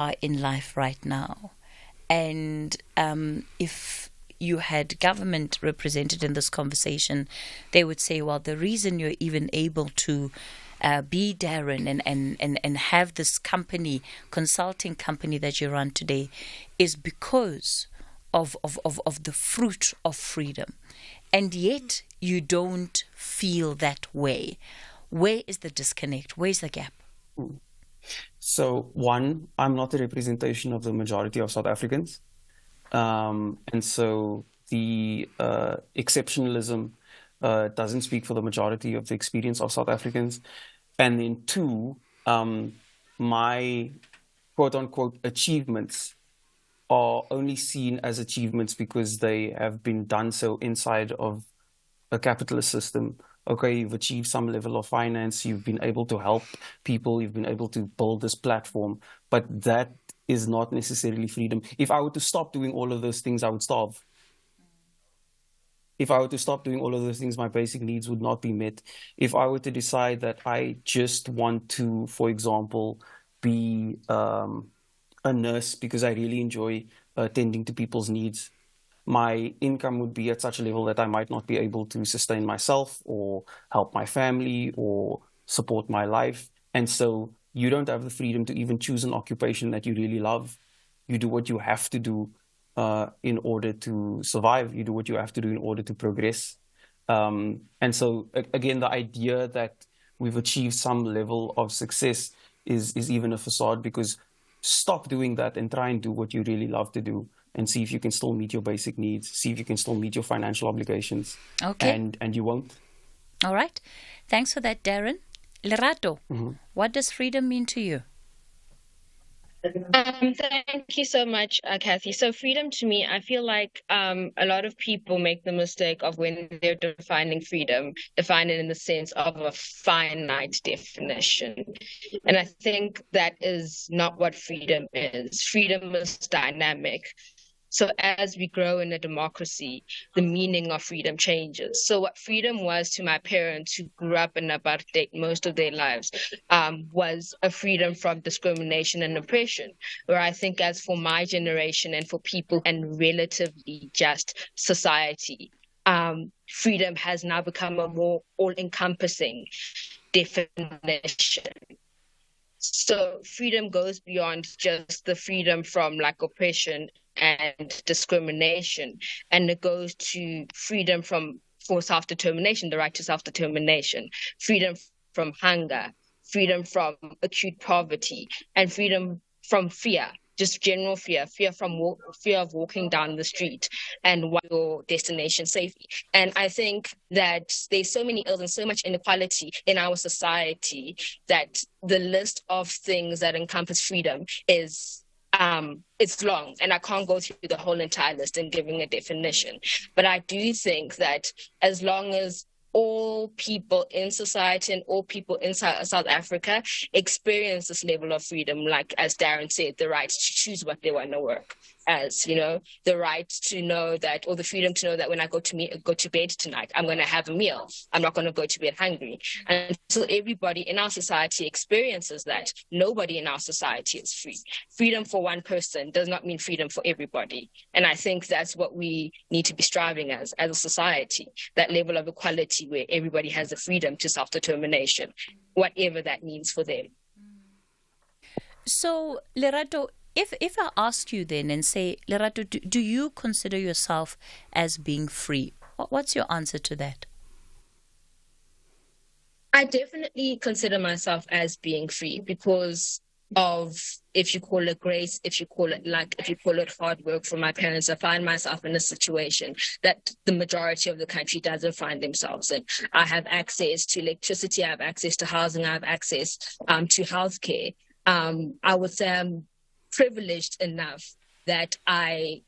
are in life right now. And if you had government represented in this conversation, they would say, well, the reason you're even able to be Darren and have this company, consulting company that you run today, is because of the fruit of freedom. And yet you don't feel that way. Where is the disconnect? Where's the gap? So one, I'm not a representation of the majority of South Africans. And so the exceptionalism doesn't speak for the majority of the experience of South Africans. And then two, my quote unquote achievements are only seen as achievements because they have been done so inside of a capitalist system. Okay, you've achieved some level of finance, you've been able to help people, you've been able to build this platform, but that is not necessarily freedom. If I were to stop doing all of those things, I would starve. If I were to stop doing all of those things, my basic needs would not be met. If I were to decide that I just want to, for example, be a nurse because I really enjoy tending to people's needs, my income would be at such a level that I might not be able to sustain myself or help my family or support my life. And so you don't have the freedom to even choose an occupation that you really love. You do what you have to do in order to survive. You do what you have to do in order to progress. And so, again, the idea that we've achieved some level of success is even a facade, because stop doing that and try and do what you really love to do and see if you can still meet your basic needs, see if you can still meet your financial obligations. Okay. And you won't. All right. Thanks for that, Darren. Lerato, what does freedom mean to you? Thank you so much, Cathy. So freedom to me, I feel like a lot of people make the mistake of, when they're defining freedom, define it in the sense of a finite definition. And I think that is not what freedom is. Freedom is dynamic. So as we grow in a democracy, the meaning of freedom changes. So what freedom was to my parents, who grew up in apartheid most of their lives, was a freedom from discrimination and oppression. Where I think, as for my generation and for people in relatively just society, freedom has now become a more all-encompassing definition. So freedom goes beyond just the freedom from like oppression and discrimination, and it goes to freedom for self-determination, the right to self-determination, freedom from hunger, freedom from acute poverty, and freedom from fear, just general fear of walking down the street and your destination safely. And I think that there's so many ills and so much inequality in our society that the list of things that encompass freedom is it's long, and I can't go through the whole entire list and giving a definition. But I do think that as long as all people in society and all people in South Africa experience this level of freedom, like as Darren said, the right to choose what they want to work as, the right to know that, or the freedom to know that when I go to bed tonight, I'm going to have a meal. I'm not going to go to bed hungry. And until everybody in our society experiences that, nobody in our society is free. Freedom for one person does not mean freedom for everybody. And I think that's what we need to be striving as a society, that level of equality where everybody has the freedom to self-determination, whatever that means for them. So, Lerato, if I ask you then and say, Lerato, do you consider yourself as being free? What's your answer to that? I definitely consider myself as being free because of, if you call it grace, if you call it luck, if you call it hard work from my parents. I find myself in a situation that the majority of the country doesn't find themselves in. I have access to electricity, I have access to housing, I have access to healthcare. I would say I'm privileged enough that I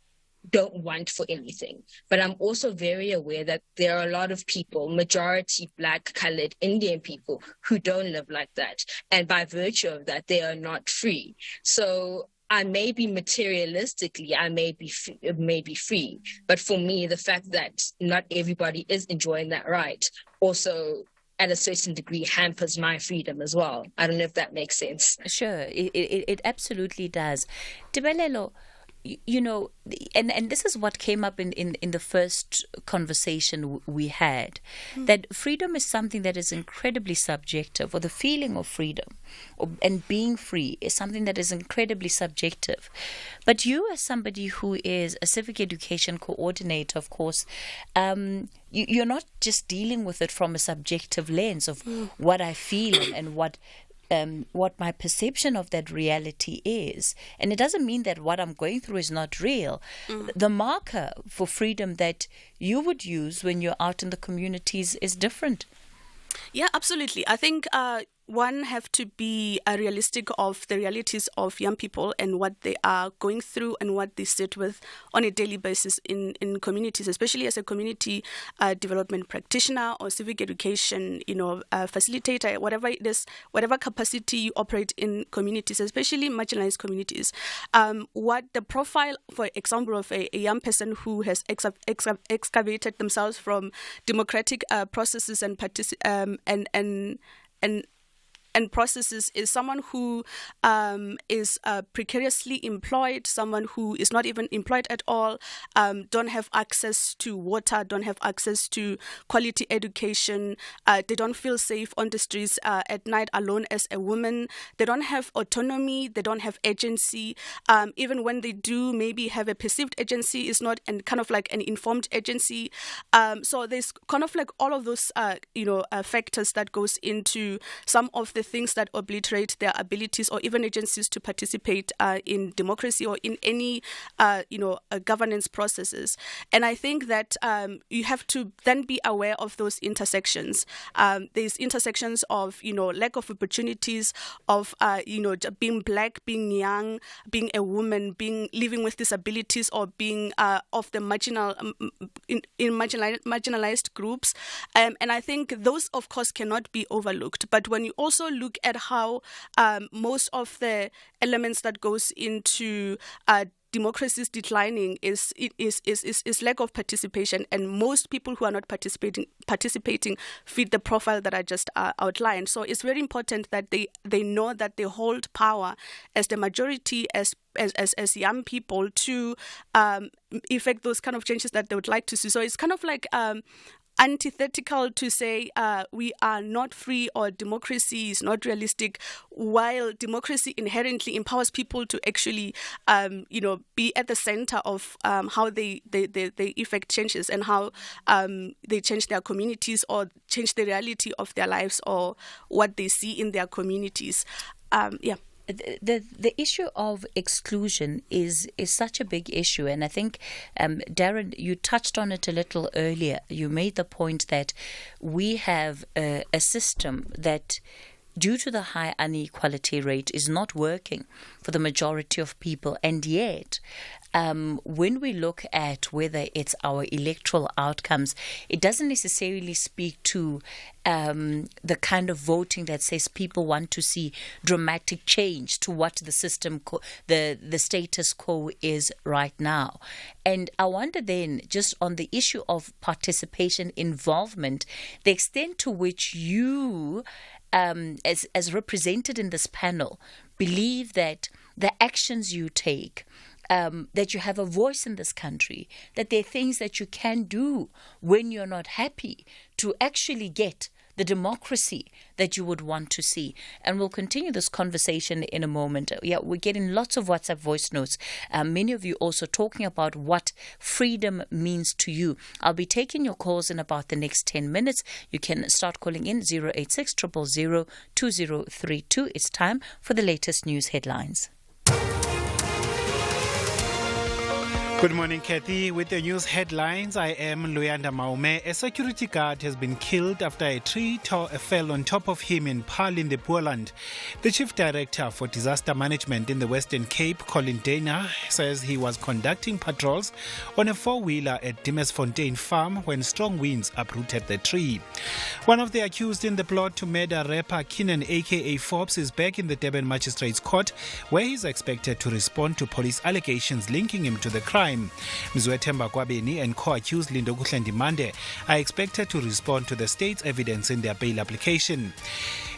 don't want for anything. But I'm also very aware that there are a lot of people, majority Black, colored, Indian people, who don't live like that. And by virtue of that, they are not free. So I may be materialistically, I may be free. But for me, the fact that not everybody is enjoying that right also at a certain degree hampers my freedom as well. I don't know if that makes sense. Sure, it absolutely does. Tebelelo, you know, and this is what came up in the first conversation we had, that freedom is something that is incredibly subjective, or the feeling of freedom and being free is something that is incredibly subjective. But you, as somebody who is a civic education coordinator, of course, you're not just dealing with it from a subjective lens of what I feel and what my perception of that reality is. And it doesn't mean that what I'm going through is not real. The marker for freedom that you would use when you're out in the communities is different. Yeah, absolutely. I think one have to be realistic of the realities of young people and what they are going through and what they sit with on a daily basis in communities, especially as a community development practitioner or civic education, facilitator, whatever it is, whatever capacity you operate in communities, especially marginalized communities. What the profile, for example, of a young person who has excavated themselves from democratic processes and processes is someone who is precariously employed, someone who is not even employed at all, don't have access to water, don't have access to quality education, they don't feel safe on the streets at night alone as a woman, they don't have autonomy, they don't have agency, even when they do maybe have a perceived agency, is not kind of like an informed agency. So there's kind of like all of those factors that goes into some of the things that obliterate their abilities or even agencies to participate in democracy or in any governance processes. And I think that you have to then be aware of those intersections. There's intersections of lack of opportunities, of being black, being young, being a woman, living with disabilities, or being of the marginalized groups. And I think those, of course, cannot be overlooked. But when you also look at how most of the elements that goes into democracy's declining is lack of participation, and most people who are not participating fit the profile that I just outlined. So it's very important that they know that they hold power as the majority, as young people, to effect those kind of changes that they would like to see. So it's kind of like antithetical to say we are not free or democracy is not realistic, while democracy inherently empowers people to actually be at the center of how they effect changes and how they change their communities or change the reality of their lives or what they see in their communities. The issue of exclusion is such a big issue, and I think, Darren, you touched on it a little earlier. You made the point that we have a system that, due to the high inequality rate, is not working for the majority of people, and yet when we look at whether it's our electoral outcomes, it doesn't necessarily speak to the kind of voting that says people want to see dramatic change to what the system, the status quo is right now. And I wonder then, just on the issue of participation, involvement, the extent to which you, as represented in this panel, believe that the actions you take, that you have a voice in this country, that there are things that you can do when you're not happy to actually get the democracy that you would want to see. And we'll continue this conversation in a moment. Yeah, we're getting lots of WhatsApp voice notes. Many of you also talking about what freedom means to you. I'll be taking your calls in about the next 10 minutes. You can start calling in 086 000 2032. It's time for the latest news headlines. Good morning, Cathy. With the news headlines, I am Luyanda Maume. A security guard has been killed after a tree fell on top of him in Paarl in the Boland. The chief director for disaster management in the Western Cape, Colin Dana, says he was conducting patrols on a four-wheeler at Dimmersfontein Farm when strong winds uprooted the tree. One of the accused in the plot to murder rapper Keenan aka Forbes is back in the Durban Magistrates Court, where he's expected to respond to police allegations linking him to the crime. crime. Mzwethemba Kwabeni and co-accused Lindo Kuhlendimande are expected to respond to the state's evidence in their bail application.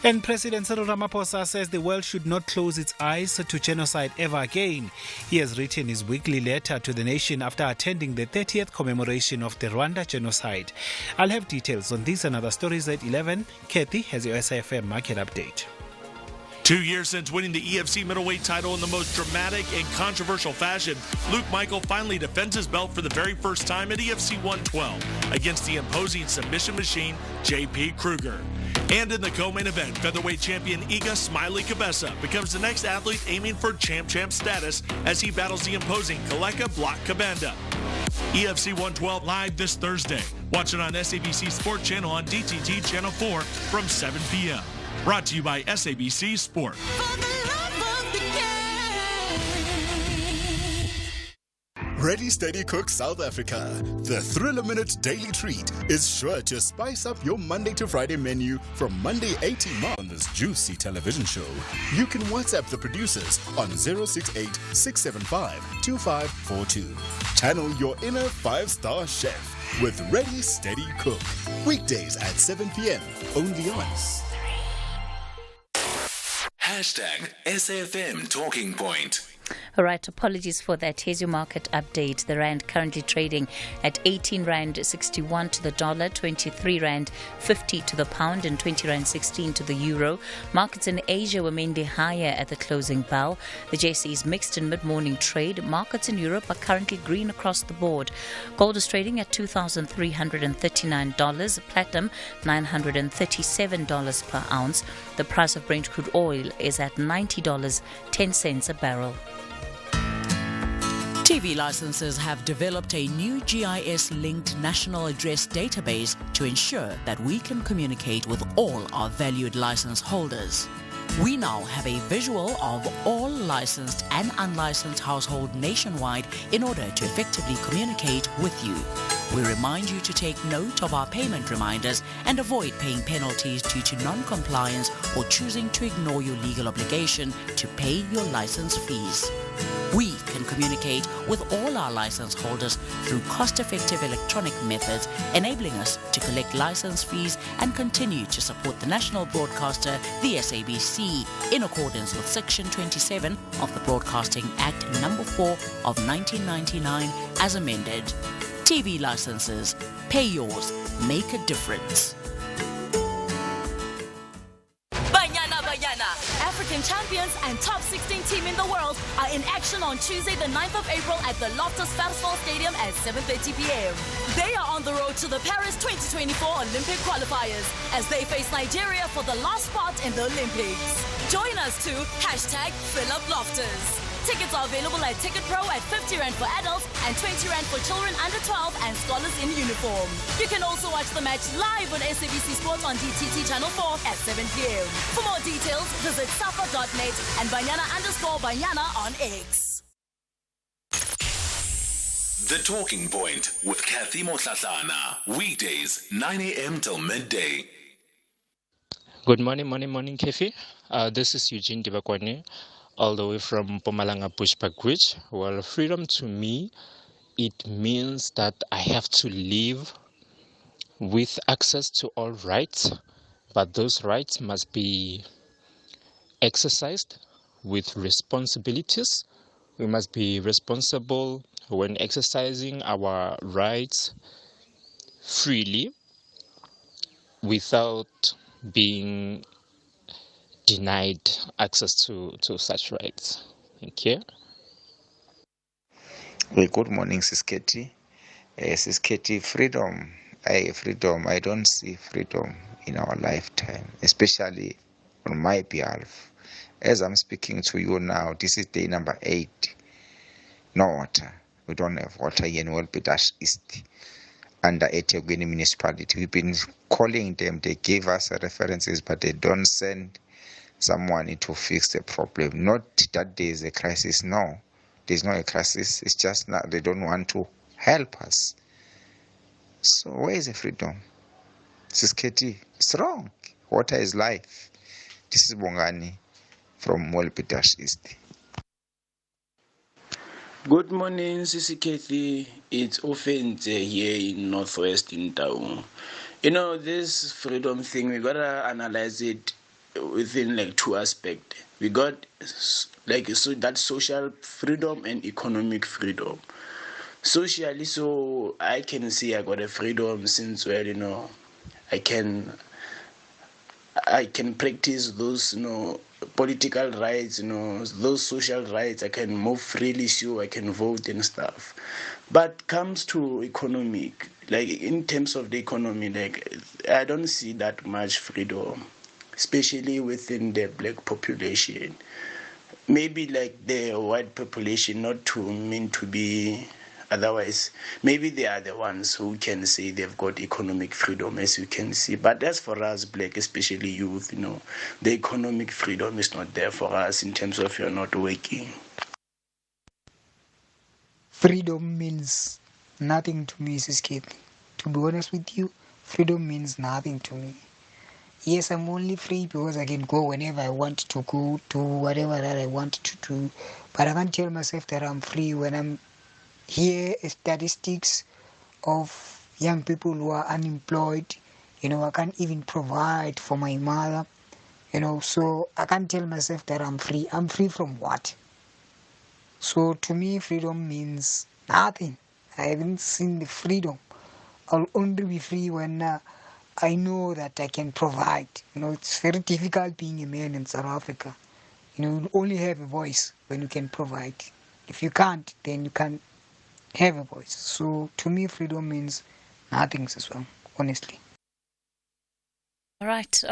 And President Cyril Ramaphosa says the world should not close its eyes to genocide ever again. He has written his weekly letter to the nation after attending the 30th commemoration of the Rwanda genocide. I'll have details on this and other stories at 11. Cathy has your SIFM market update. 2 years since winning the EFC middleweight title in the most dramatic and controversial fashion, Luke Michael finally defends his belt for the very first time at EFC 112 against the imposing submission machine, J.P. Kruger. And in the co-main event, featherweight champion Iga Smiley Cabeza becomes the next athlete aiming for champ status as he battles the imposing Kaleka Block Kabanda. EFC 112 live this Thursday. Watch it on SABC Sport Channel on DTT Channel 4 from 7 p.m. Brought to you by SABC Sport. Ready, Steady Cook South Africa. The Thriller Minute Daily Treat is sure to spice up your Monday to Friday menu from Monday 18 March on this juicy television show. You can WhatsApp the producers on 068-675-2542. Channel your inner five-star chef with Ready, Steady Cook. Weekdays at 7 p.m. only on #SAFM Talking Point. All right, apologies for that. Here's your market update. The rand currently trading at 18 rand 61 to the dollar, 23 rand 50 to the pound, and 20 rand 16 to the euro. Markets in Asia were mainly higher at the closing bell. The JSE is mixed in mid-morning trade. Markets in Europe are currently green across the board. Gold is trading at $2,339. Platinum $937 per ounce. The price of Brent crude oil is at $90.10 a barrel. TV licenses have developed a new GIS-linked national address database to ensure that we can communicate with all our valued license holders. We now have a visual of all licensed and unlicensed households nationwide in order to effectively communicate with you. We remind you to take note of our payment reminders and avoid paying penalties due to non-compliance or choosing to ignore your legal obligation to pay your license fees. We can communicate with all our license holders through cost-effective electronic methods, enabling us to collect license fees and continue to support the national broadcaster, the SABC, in accordance with Section 27 of the Broadcasting Act No. 4 of 1999 as amended. TV licenses. Pay yours. Make a difference. African champions and top 16 team in the world are in action on Tuesday, the 9th of April at the Loftus Versfeld Stadium at 7:30 p.m. They are on the road to the Paris 2024 Olympic qualifiers as they face Nigeria for the last spot in the Olympics. Join us to #PhilipLoftus. Tickets are available at Ticket Pro at 50 Rand for adults and 20 Rand for children under 12 and scholars in uniform. You can also watch the match live on SABC Sport on DTT Channel 4 at 7 p.m. For more details, visit safa.net and Banyana_Banyana on X. The Talking Point with Cathy Mohlahlana. Weekdays, 9 a.m. till midday. Good morning, Cathy. This is Eugene Dibakwane, all the way from Mpumalanga Bushbuckridge. Well, freedom to me, it means that I have to live with access to all rights, but those rights must be exercised with responsibilities. We must be responsible when exercising our rights freely without being denied access to such rights. Thank you. Well, good morning, Sis Cathy. Sis Cathy, freedom. I don't see freedom in our lifetime, especially on my behalf. As I'm speaking to you now, this is day number 8. No water. We don't have water here in Welbedash East under eThekwini municipality. We've been calling them. They gave us references, but they don't send someone to fix the problem. Not that there is a crisis. No, there's not a crisis. It's just not, they don't want to help us. So where is the freedom? Sis Cathy, it's wrong. Water is life. This is Bongani from Welbedash East. Good morning, Sisi Cathy. It's often here in Northwest in town. This freedom thing, we gotta analyze it within like two aspects. We got that social freedom and economic freedom. Socially, so I can say I got a freedom since I can I can practice those, political rights, those social rights. I can move freely, so I can vote and stuff. But comes to economic, like in terms of the economy, like I don't see that much freedom, especially within the black population. Maybe like the white population, not to mean to be otherwise. Maybe they are the ones who can say they've got economic freedom, as you can see. But as for us, black, especially youth, the economic freedom is not there for us in terms of you're not working. Freedom means nothing to me, Sis Kate. To be honest with you, freedom means nothing to me. Yes, I'm only free because I can go whenever I want to go, to whatever that I want to do. But I can't tell myself that I'm free when I'm here. Statistics of young people who are unemployed. I can't even provide for my mother. So I can't tell myself that I'm free. I'm free from what? So to me, freedom means nothing. I haven't seen the freedom. I'll only be free when I know that I can provide. It's very difficult being a man in South Africa. You only have a voice when you can provide. If you can't, then you can't have a voice. So to me, freedom means nothing as well, honestly. All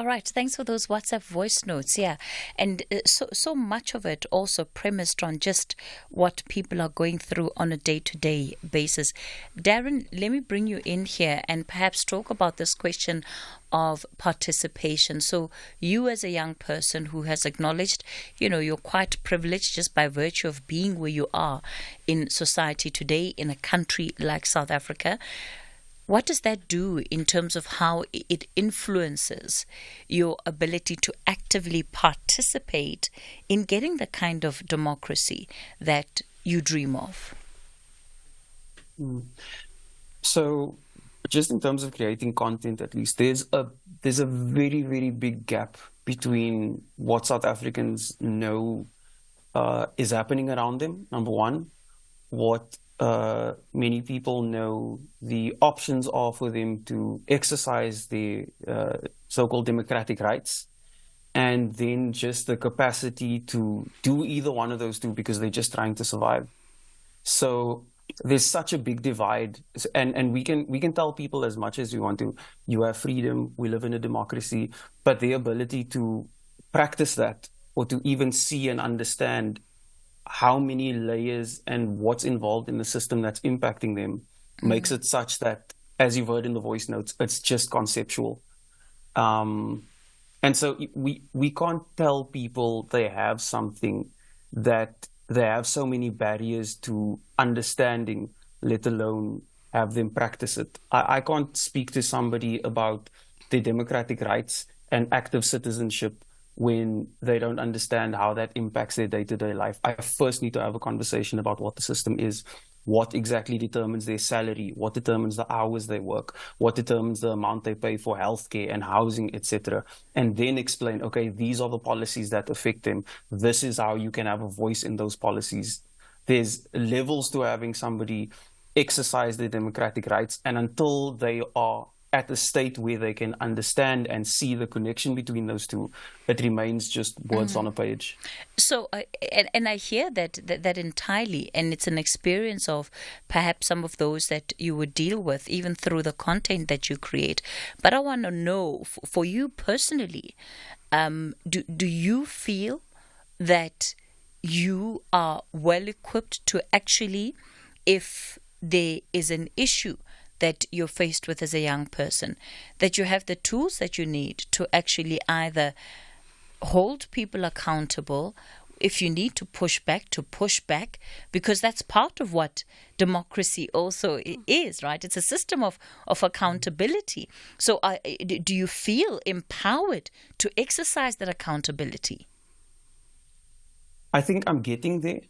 right. Thanks for those WhatsApp voice notes. Yeah, and so much of it also premised on just what people are going through on a day-to-day basis. Darren, let me bring you in here and perhaps talk about this question of participation. So you as a young person who has acknowledged, you're quite privileged just by virtue of being where you are in society today in a country like South Africa. What does that do in terms of how it influences your ability to actively participate in getting the kind of democracy that you dream of? So, just in terms of creating content, at least, there's a very, very big gap between what South Africans know is happening around them, number one, what many people know the options are for them to exercise their so-called democratic rights, and then just the capacity to do either one of those two because they're just trying to survive. So there's such a big divide, and we can tell people as much as we want to, you have freedom, we live in a democracy, but the ability to practice that or to even see and understand how many layers and what's involved in the system that's impacting them makes it such that, as you've heard in the voice notes, it's just conceptual. And so we can't tell people they have something that they have so many barriers to understanding, let alone have them practice it. I can't speak to somebody about their democratic rights and active citizenship when they don't understand how that impacts their day-to-day life. I first need to have a conversation about what the system is, what exactly determines their salary, what determines the hours they work, what determines the amount they pay for healthcare and housing, etc. And then explain, okay, these are the policies that affect them. This is how you can have a voice in those policies. There's levels to having somebody exercise their democratic rights, and until they are at a state where they can understand and see the connection between those two, it remains just words on a page. So, and I hear that entirely, and it's an experience of perhaps some of those that you would deal with, even through the content that you create. But I want to know, for you personally, do you feel that you are well equipped to actually, if there is an issue that you're faced with as a young person, that you have the tools that you need to actually either hold people accountable, if you need to push back, because that's part of what democracy also is, right? It's a system of accountability. So do you feel empowered to exercise that accountability? I think I'm getting there.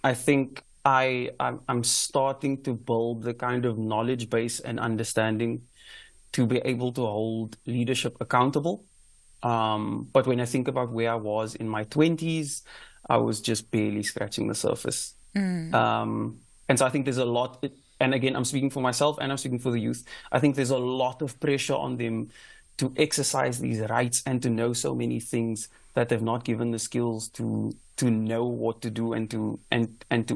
I think I'm starting to build the kind of knowledge base and understanding to be able to hold leadership accountable. But when I think about where I was in my 20s, I was just barely scratching the surface. And so I think there's a lot, and again, I'm speaking for myself and I'm speaking for the youth. I think there's a lot of pressure on them to exercise these rights and to know so many things that they've not given the skills to know what to do and to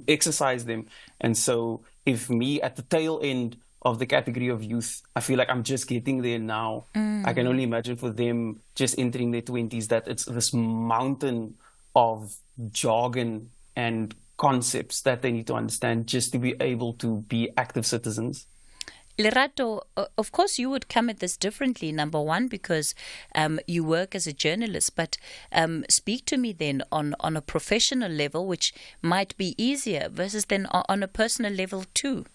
exercise them. And so if me at the tail end of the category of youth, I feel like I'm just getting there now. I can only imagine for them just entering their 20s that it's this mountain of jargon and concepts that they need to understand just to be able to be active citizens. Lerato, of course, you would come at this differently, number one, because you work as a journalist, but speak to me then on a professional level, which might be easier, versus then on a personal level too.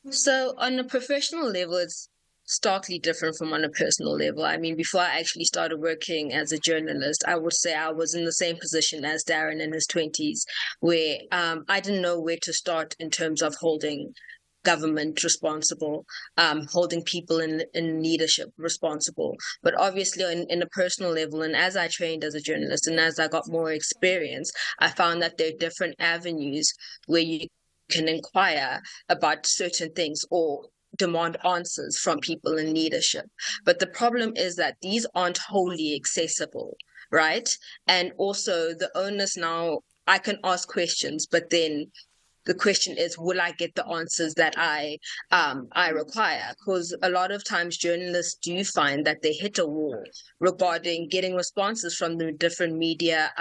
So on a professional level, it's starkly different from on a personal level. I mean, before I actually started working as a journalist, I would say I was in the same position as Darren in his 20s, where I didn't know where to start in terms of holding government responsible, holding people in leadership responsible. But obviously in a personal level, and as I trained as a journalist and as I got more experience, I found that there are different avenues where you can inquire about certain things or demand answers from people in leadership. But the problem is that these aren't wholly accessible, right? And also the onus now, I can ask questions, but then the question is, will I get the answers that I require? Because a lot of times journalists do find that they hit a wall regarding getting responses from the different media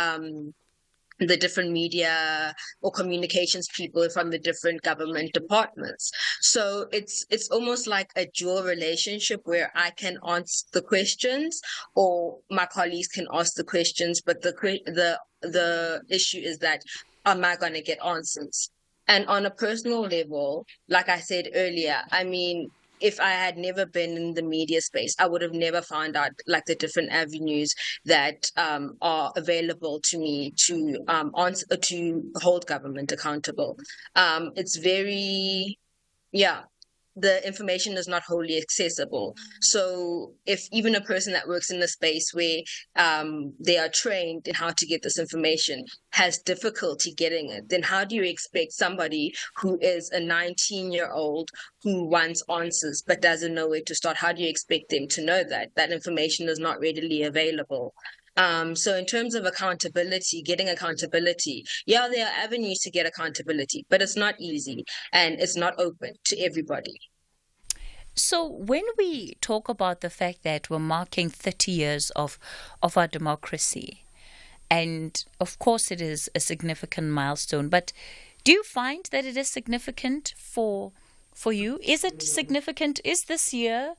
or communications people from the different government departments. So it's almost like a dual relationship where I can answer the questions or my colleagues can ask the questions, but the issue is that, am I going to get answers? And on a personal level, like I said earlier, I mean, if I had never been in the media space, I would have never found out like the different avenues that are available to me to answer, to hold government accountable. It's very, the information is not wholly accessible. So if even a person that works in the space where they are trained in how to get this information has difficulty getting it, then how do you expect somebody who is a 19-year-old who wants answers but doesn't know where to start? How do you expect them to know that? That information is not readily available. So in terms of accountability, getting accountability, there are avenues to get accountability, but it's not easy and it's not open to everybody. So when we talk about the fact that we're marking 30 years of our democracy, and of course it is a significant milestone, but do you find that it is significant for you? Is it significant? Is this year,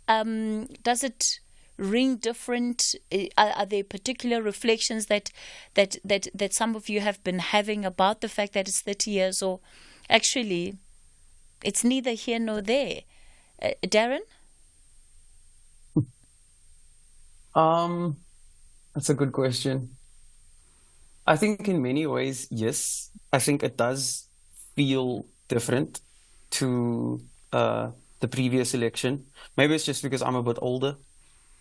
does it ring different? Are there particular reflections that some of you have been having about the fact that it's 30 years, or actually it's neither here nor there? Darren? That's a good question. I think in many ways, yes. I think it does feel different to the previous election. Maybe it's just because I'm a bit older.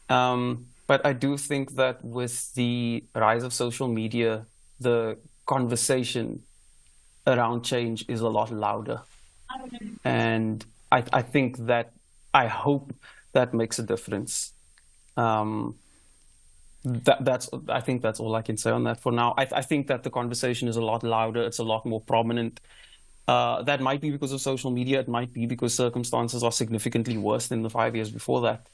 But I do think that with the rise of social media, the conversation around change is a lot louder. And I think that, I hope that makes a difference. I think that's all I can say on that for now. I think that the conversation is a lot louder. It's a lot more prominent. That might be because of social media. It might be because circumstances are significantly worse than the 5 years before that.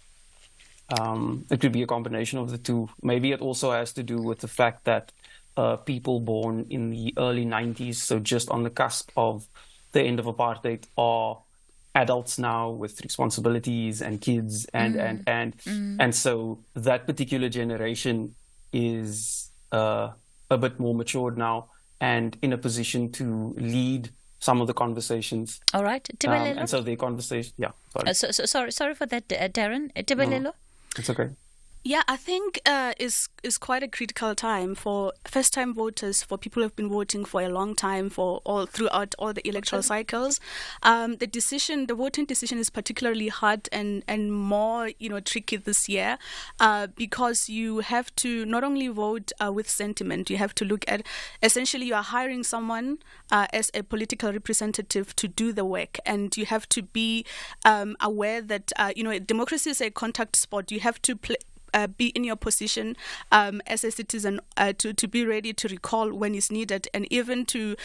It could be a combination of the two. Maybe it also has to do with the fact that people born in the early 90s, so just on the cusp of the end of apartheid, are adults now with responsibilities and kids and so that particular generation is a bit more matured now and in a position to lead some of the conversations. All right, Tibelelo. And so the conversation, sorry. Sorry for that, Darren. Tibelelo. It's okay. Yeah, I think is quite a critical time for first-time voters, for people who have been voting for a long time, for throughout all the electoral cycles. The voting decision is particularly hard and more tricky this year because you have to not only vote with sentiment, you have to look at essentially you are hiring someone as a political representative to do the work, and you have to be aware that democracy is a contact sport. You have to be in your position as a citizen to be ready to recall when it's needed, and even to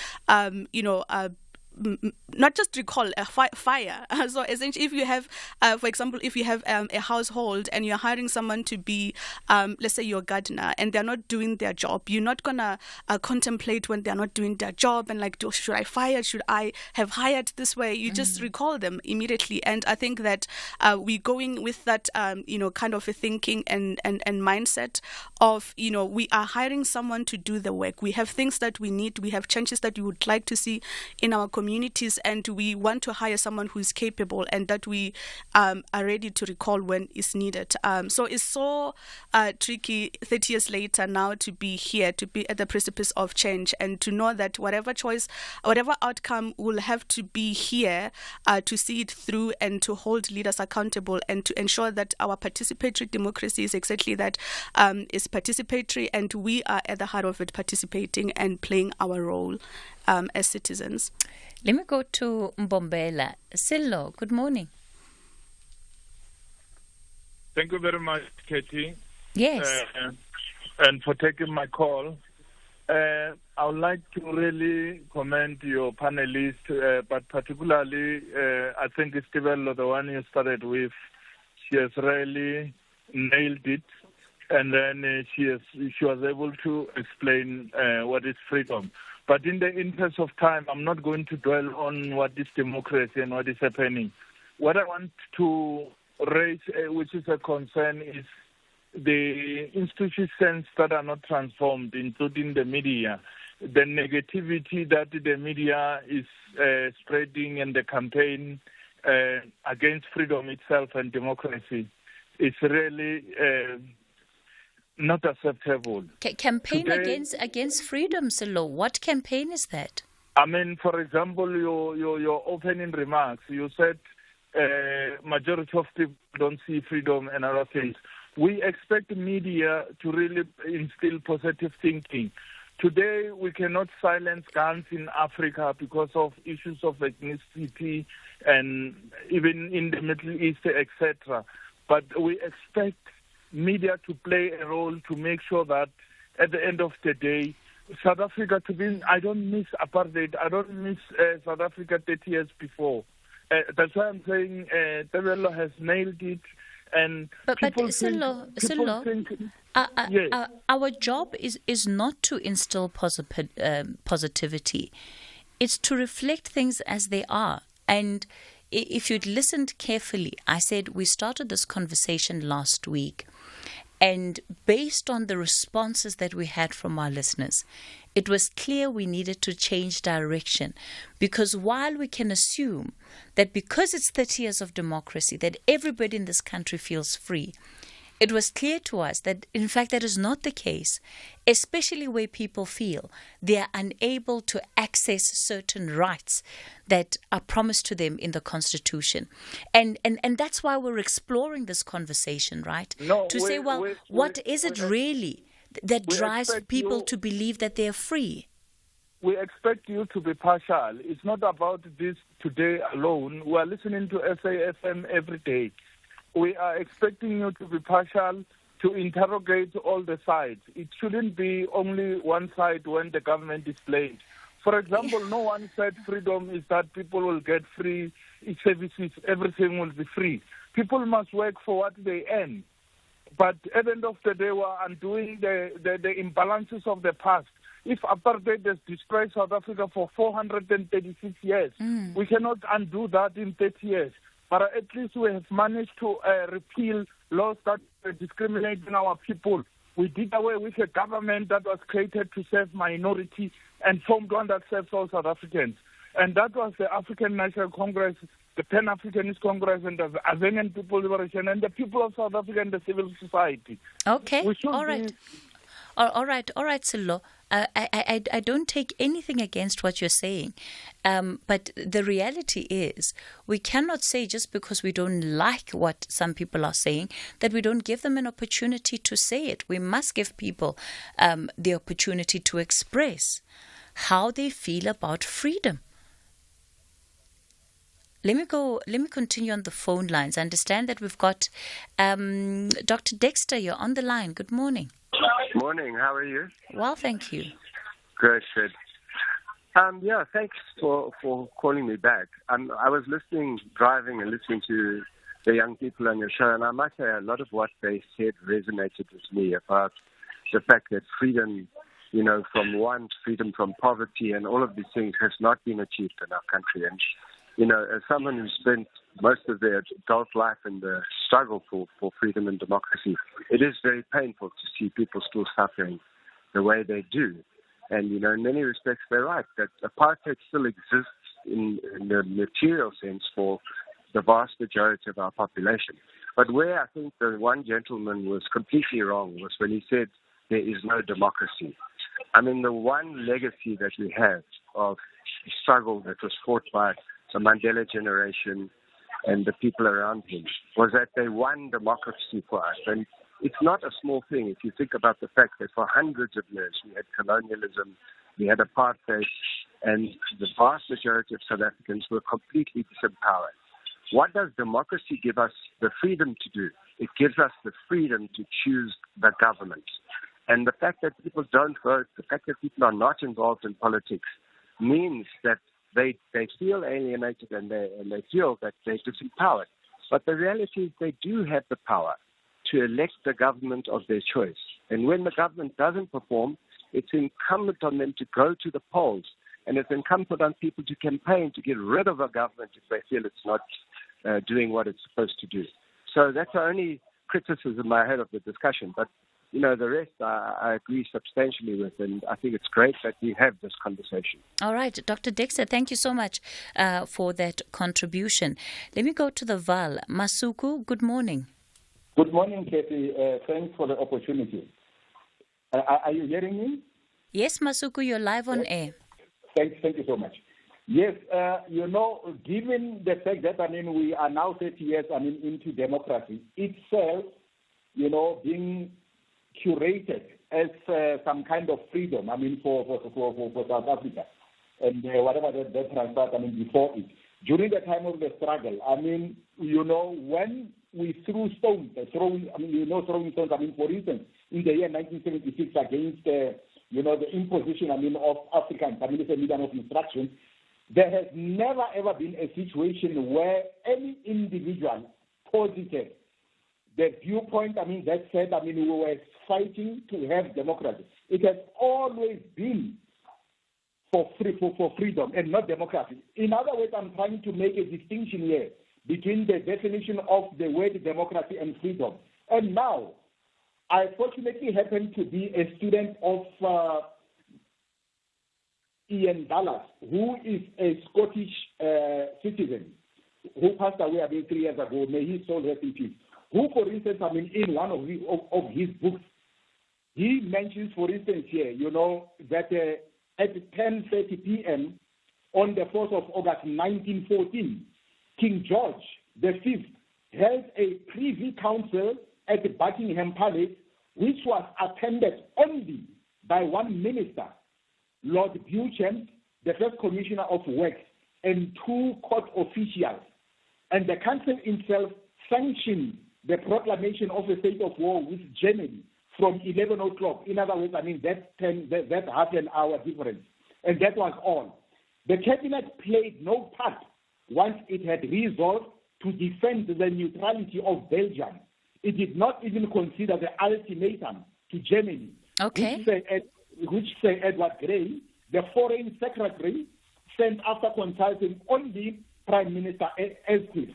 not just recall fire. So essentially, if you have, for example, if you have a household and you're hiring someone to be, let's say, your gardener, and they're not doing their job, you're not gonna contemplate when they're not doing their job and like, should I fire? Should I have hired this way? You just recall them immediately. And I think that we're going with that, kind of a thinking and mindset of, we are hiring someone to do the work. We have things that we need. We have changes that we would like to see in our communities, and we want to hire someone who is capable and that we are ready to recall when it's needed. So it's so tricky 30 years later now to be here, to be at the precipice of change, and to know that whatever choice, whatever outcome, will have to be here to see it through and to hold leaders accountable and to ensure that our participatory democracy is exactly that, is participatory, and we are at the heart of it, participating and playing our role as citizens. Let me go to Mbombela. Sillo, good morning. Thank you very much, Cathy. Yes. And for taking my call. I would like to really commend your panelists, but particularly I think Stibello, the one you started with, she has really nailed it. And then she was able to explain what is freedom. But in the interest of time, I'm not going to dwell on what is democracy and what is happening. What I want to raise, which is a concern, is the institutions that are not transformed, including the media. The negativity that the media is spreading and the campaign against freedom itself and democracy is really not acceptable. Campaign Today, against freedom, Sillo. What campaign is that? I mean, for example, your opening remarks, you said majority of people don't see freedom and other things. We expect media to really instill positive thinking. Today, we cannot silence guns in Africa because of issues of ethnicity and even in the Middle East, etc. But we expect media to play a role to make sure that at the end of the day, South Africa I don't miss apartheid. I don't miss South Africa 30 years before. That's why I'm saying Tebello has nailed it. And but Sillo, our job is not to instill positivity. It's to reflect things as they are. And if you'd listened carefully, I said we started this conversation last week. And based on the responses that we had from our listeners, it was clear we needed to change direction. Because while we can assume that because it's 30 years of democracy, that everybody in this country feels free, it was clear to us that, in fact, that is not the case, especially where people feel they are unable to access certain rights that are promised to them in the Constitution. And that's why we're exploring this conversation, right? What is it really that drives people to believe that they're free? We expect you to be partial. It's not about this today alone. We are listening to SAFM every day. We are expecting you to be partial, to interrogate all the sides. It shouldn't be only one side when the government is playing. For example, no one said freedom is that people will get free services, everything will be free. People must work for what they earn. But at the end of the day, we are undoing the imbalances of the past. If apartheid has destroyed South Africa for 436 years, we cannot undo that in 30 years. But at least we have managed to repeal laws that discriminate in our people. We did away with a government that was created to serve minority and formed one that serves all South Africans. And that was the African National Congress the Pan-Africanist Congress and the Azanian People Liberation and the people of South Africa and the civil society. Okay, all right. All right, Sello. I don't take anything against what you're saying. But the reality is we cannot say just because we don't like what some people are saying that we don't give them an opportunity to say it. We must give people the opportunity to express how they feel about freedom. Let me continue on the phone lines. I understand that we've got Dr. Dexter, you're on the line. Good morning. Morning, how are you? Well, thank you. Good. Yeah, thanks for calling me back. I was driving and listening to the young people on your show, and I must say a lot of what they said resonated with me about the fact that freedom, from want, freedom from poverty, and all of these things has not been achieved in our country. And as someone who spent most of their adult life in the struggle for freedom and democracy, it is very painful to see people still suffering the way they do. And, in many respects, they're right, that apartheid still exists in the material sense for the vast majority of our population. But where I think the one gentleman was completely wrong was when he said there is no democracy. I mean, the one legacy that we have of the struggle that was fought by the Mandela generation and the people around him was that they won democracy for us. And it's not a small thing if you think about the fact that for hundreds of years we had colonialism, we had apartheid, and the vast majority of South Africans were completely disempowered. What does democracy give us the freedom to do? It gives us the freedom to choose the government. And the fact that people don't vote, the fact that people are not involved in politics means that they feel alienated and they feel that they're disempowered. But the reality is they do have the power to elect the government of their choice. And when the government doesn't perform, it's incumbent on them to go to the polls. And it's incumbent on people to campaign to get rid of a government if they feel it's not doing what it's supposed to do. So that's the only criticism I had of the discussion. But the rest I agree substantially with, and I think it's great that we have this conversation. All right, Dr. Dexter, thank you so much for that contribution. Let me go to the Val. Masuku, good morning. Good morning, Cathy. Thanks for the opportunity. Are you hearing me? Yes, Masuku, you're live on air. Thank you so much. Yes, given the fact that, we are now 30 years, into democracy itself, being curated as some kind of freedom, for South Africa, and whatever that transpired, before it. During the time of the struggle, when we threw stones, throwing stones, for instance, in the year 1976 against, the imposition, of Africans, it's a medium of instruction, there has never ever been a situation where any individual posited the viewpoint, that said, we were fighting to have democracy. It has always been for freedom and not democracy. In other words, I'm trying to make a distinction here between the definition of the word democracy and freedom. And now, I fortunately happen to be a student of Ian Dallas, who is a Scottish citizen who passed away about 3 years ago. May his soul rest in peace. Who, for instance, in one of his books, he mentions, for instance, here, that at 10:30 p.m. on the 4th of August 1914, King George V held a privy council at the Buckingham Palace, which was attended only by one minister, Lord Beauchamp, the first commissioner of works, and 2 court officials. And the council itself sanctioned the proclamation of a state of war with Germany from 11 o'clock. In other words, that half an hour difference. And that was all. The cabinet played no part once it had resolved to defend the neutrality of Belgium. It did not even consider the ultimatum to Germany, which Sir Edward Grey, the foreign secretary, sent after consulting only Prime Minister Asquith.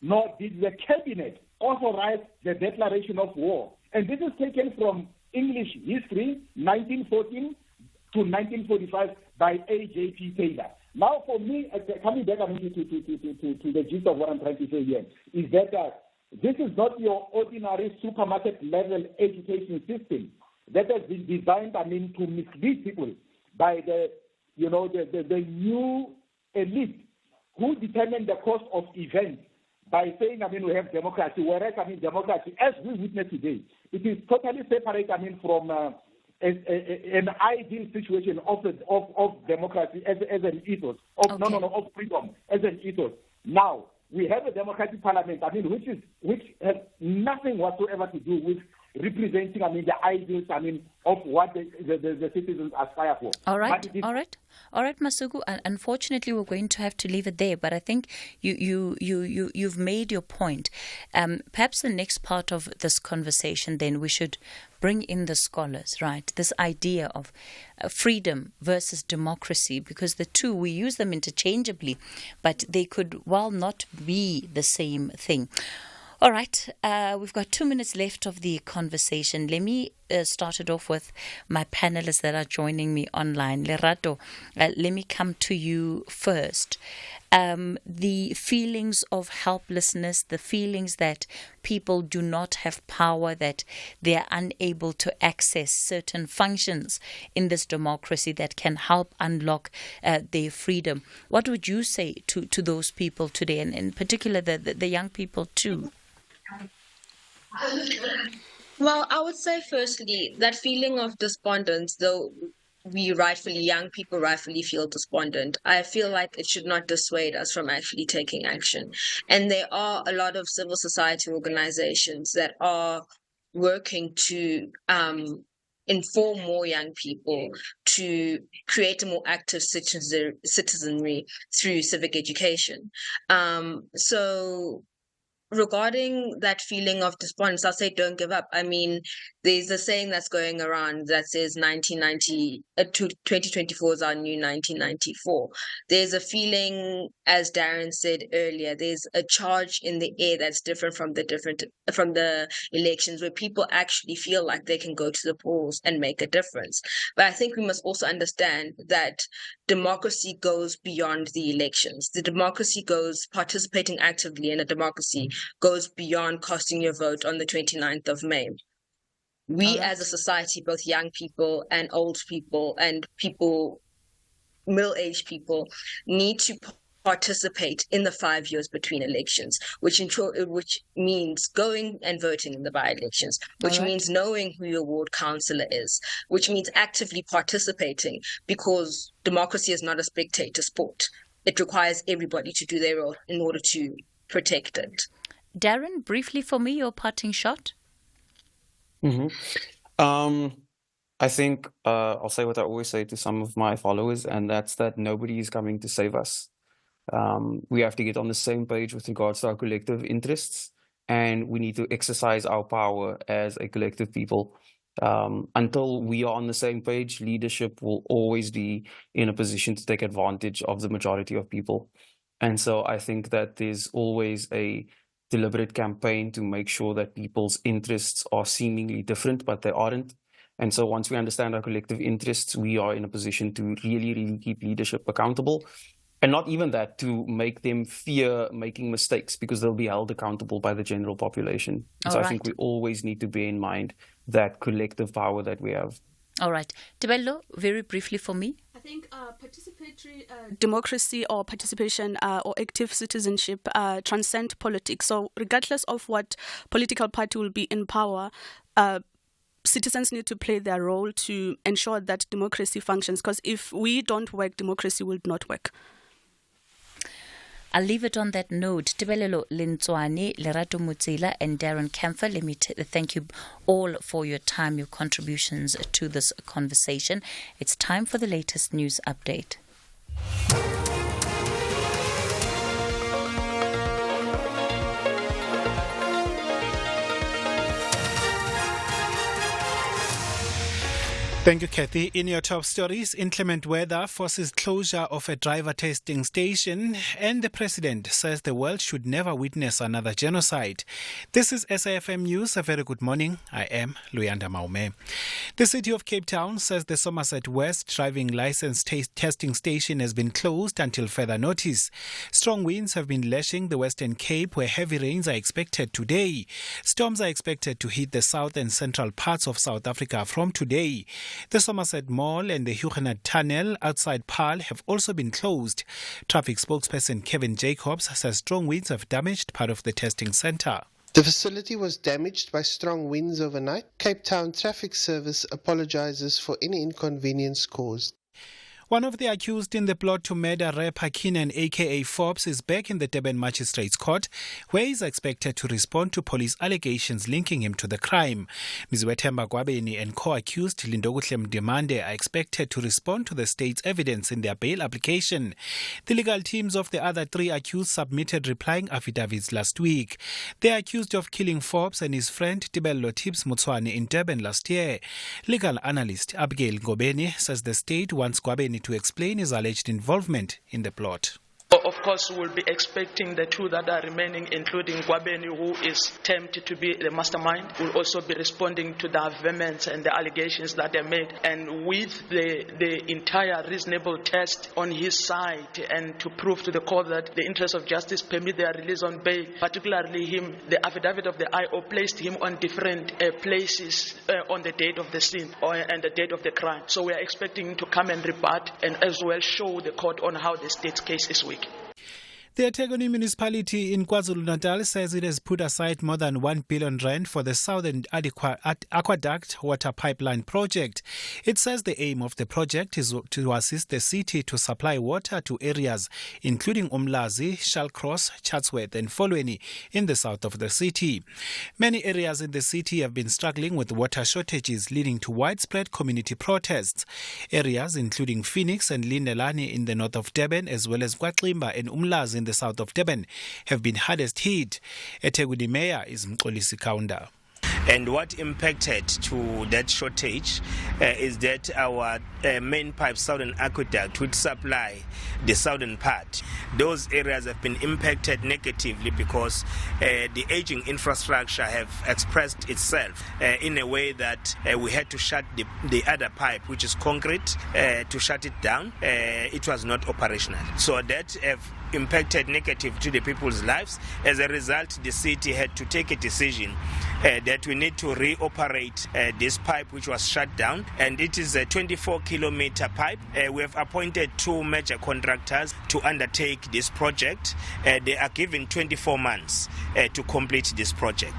Nor did the cabinet authorize the declaration of war. And this is taken from English history, 1914 to 1945, by A.J.P. Taylor. Now, for me, coming back to the gist of what I'm trying to say here, is that this is not your ordinary supermarket level education system that has been designed, to mislead people by the new elite who determine the course of events by saying, we have democracy, whereas, democracy, as we witness today, it is totally separate, from an ideal situation of democracy as an ethos, of freedom as an ethos. Now, we have a democratic parliament, which has nothing whatsoever to do with representing, the ideals, of what the citizens aspire for. All right, Masuku. Unfortunately, we're going to have to leave it there. But I think you've made your point. Perhaps the next part of this conversation, then, we should bring in the scholars, right? This idea of freedom versus democracy, because the two, we use them interchangeably, but they could well not be the same thing. All right, we've got 2 minutes left of the conversation. Let me start it off with my panelists that are joining me online. Lerato, let me come to you first. The feelings of helplessness, the feelings that people do not have power, that they are unable to access certain functions in this democracy that can help unlock their freedom. What would you say to those people today, and in particular the young people too? Well, I would say firstly, that feeling of despondence, though young people rightfully feel despondent, I feel like it should not dissuade us from actually taking action. And there are a lot of civil society organizations that are working to inform more young people, to create a more active citizenry through civic education. So regarding that feeling of despondence, I'll say don't give up. There's a saying that's going around that says 2024 is our new 1994. There's a feeling, as Darren said earlier, there's a charge in the air that's different from the elections, where people actually feel like they can go to the polls and make a difference. But I think we must also understand that democracy goes beyond the elections. The democracy goes, participating actively in a democracy goes beyond casting your vote on the 29th of May. We as a society, both young people and old people and people, middle-aged people, need to participate in the 5 years between elections, which means going and voting in the by-elections, which means knowing who your ward councillor is, which means actively participating, because democracy is not a spectator sport. It requires everybody to do their role in order to protect it. Darren, briefly for me, your parting shot. I think I'll say what I always say to some of my followers, and that's that nobody is coming to save us. We have to get on the same page with regards to our collective interests, and we need to exercise our power as a collective people. Until we are on the same page, leadership will always be in a position to take advantage of the majority of people. And so I think that there's always a deliberate campaign to make sure that people's interests are seemingly different, but they aren't. And so once we understand our collective interests, we are in a position to really, really keep leadership accountable. And not even that, to make them fear making mistakes, because they'll be held accountable by the general population. So I think we always need to bear in mind that collective power that we have. All right. Tebello, very briefly for me. I think participatory democracy or participation or active citizenship transcend politics. So regardless of what political party will be in power, citizens need to play their role to ensure that democracy functions. Because if we don't work, democracy will not work. I'll leave it on that note. Tebelelo Lintswane, Lerato Mutsila, and Darren Kempfer, let me thank you all for your time, your contributions to this conversation. It's time for the latest news update. Thank you, Cathy. In your top stories, inclement weather forces closure of a driver testing station, and the president says the world should never witness another genocide. This is SAFM News. A very good morning. I am Luyanda Maume. The city of Cape Town says the Somerset West driving license testing station has been closed until further notice. Strong winds have been lashing the Western Cape, where heavy rains are expected today. Storms are expected to hit the south and central parts of South Africa from today. The Somerset Mall and the Huguenot Tunnel outside Paarl have also been closed. Traffic spokesperson Kevin Jacobs says strong winds have damaged part of the testing centre. The facility was damaged by strong winds overnight. Cape Town Traffic Service apologizes for any inconvenience caused. One of the accused in the plot to murder rapper Keenan aka Forbes is back in the Durban Magistrates Court, where he is expected to respond to police allegations linking him to the crime. Mzwethemba Gwabeni and co-accused Lindokuhle Mdimande are expected to respond to the state's evidence in their bail application. The legal teams of the other three accused submitted replying affidavits last week. They are accused of killing Forbes and his friend Tibello Tibbs Mutswane in Durban last year. Legal analyst Abigail Ngobeni says the state wants Gwabeni to explain his alleged involvement in the plot. Of course, we'll be expecting the two that are remaining, including Gwabeni, who is termed to be the mastermind, will also be responding to the vehemence and the allegations that are made. And with the entire reasonable test on his side, and to prove to the court that the interests of justice permit their release on bail, particularly him, the affidavit of the IO placed him on different places on the date of the scene and the date of the crime. So we are expecting him to come and rebut and as well show the court on how the state's case is weak. The eThekwini municipality in KwaZulu-Natal says it has put aside more than 1 billion rand for the Southern Aqueduct water pipeline project. It says the aim of the project is to assist the city to supply water to areas including Umlazi, Shallcross, Chatsworth and Folweni in the south of the city. Many areas in the city have been struggling with water shortages, leading to widespread community protests. Areas including Phoenix and Lindelani in the north of Durban, as well as Kwaklimba and Umlazi in the south of Durban, have been hardest hit. eThekwini Mayor is Mxolisi Kaunda. And what impacted to that shortage is that our main pipe, Southern Aqueduct, which supply the southern part, those areas have been impacted negatively because the aging infrastructure have expressed itself in a way that we had to shut the other pipe, which is concrete, to shut it down. It was not operational. So that have impacted negative to the people's lives. As a result, the city had to take a decision that we need to reoperate this pipe which was shut down, and it is a 24-kilometer pipe. We have appointed two major contractors to undertake this project. They are given 24 months to complete this project.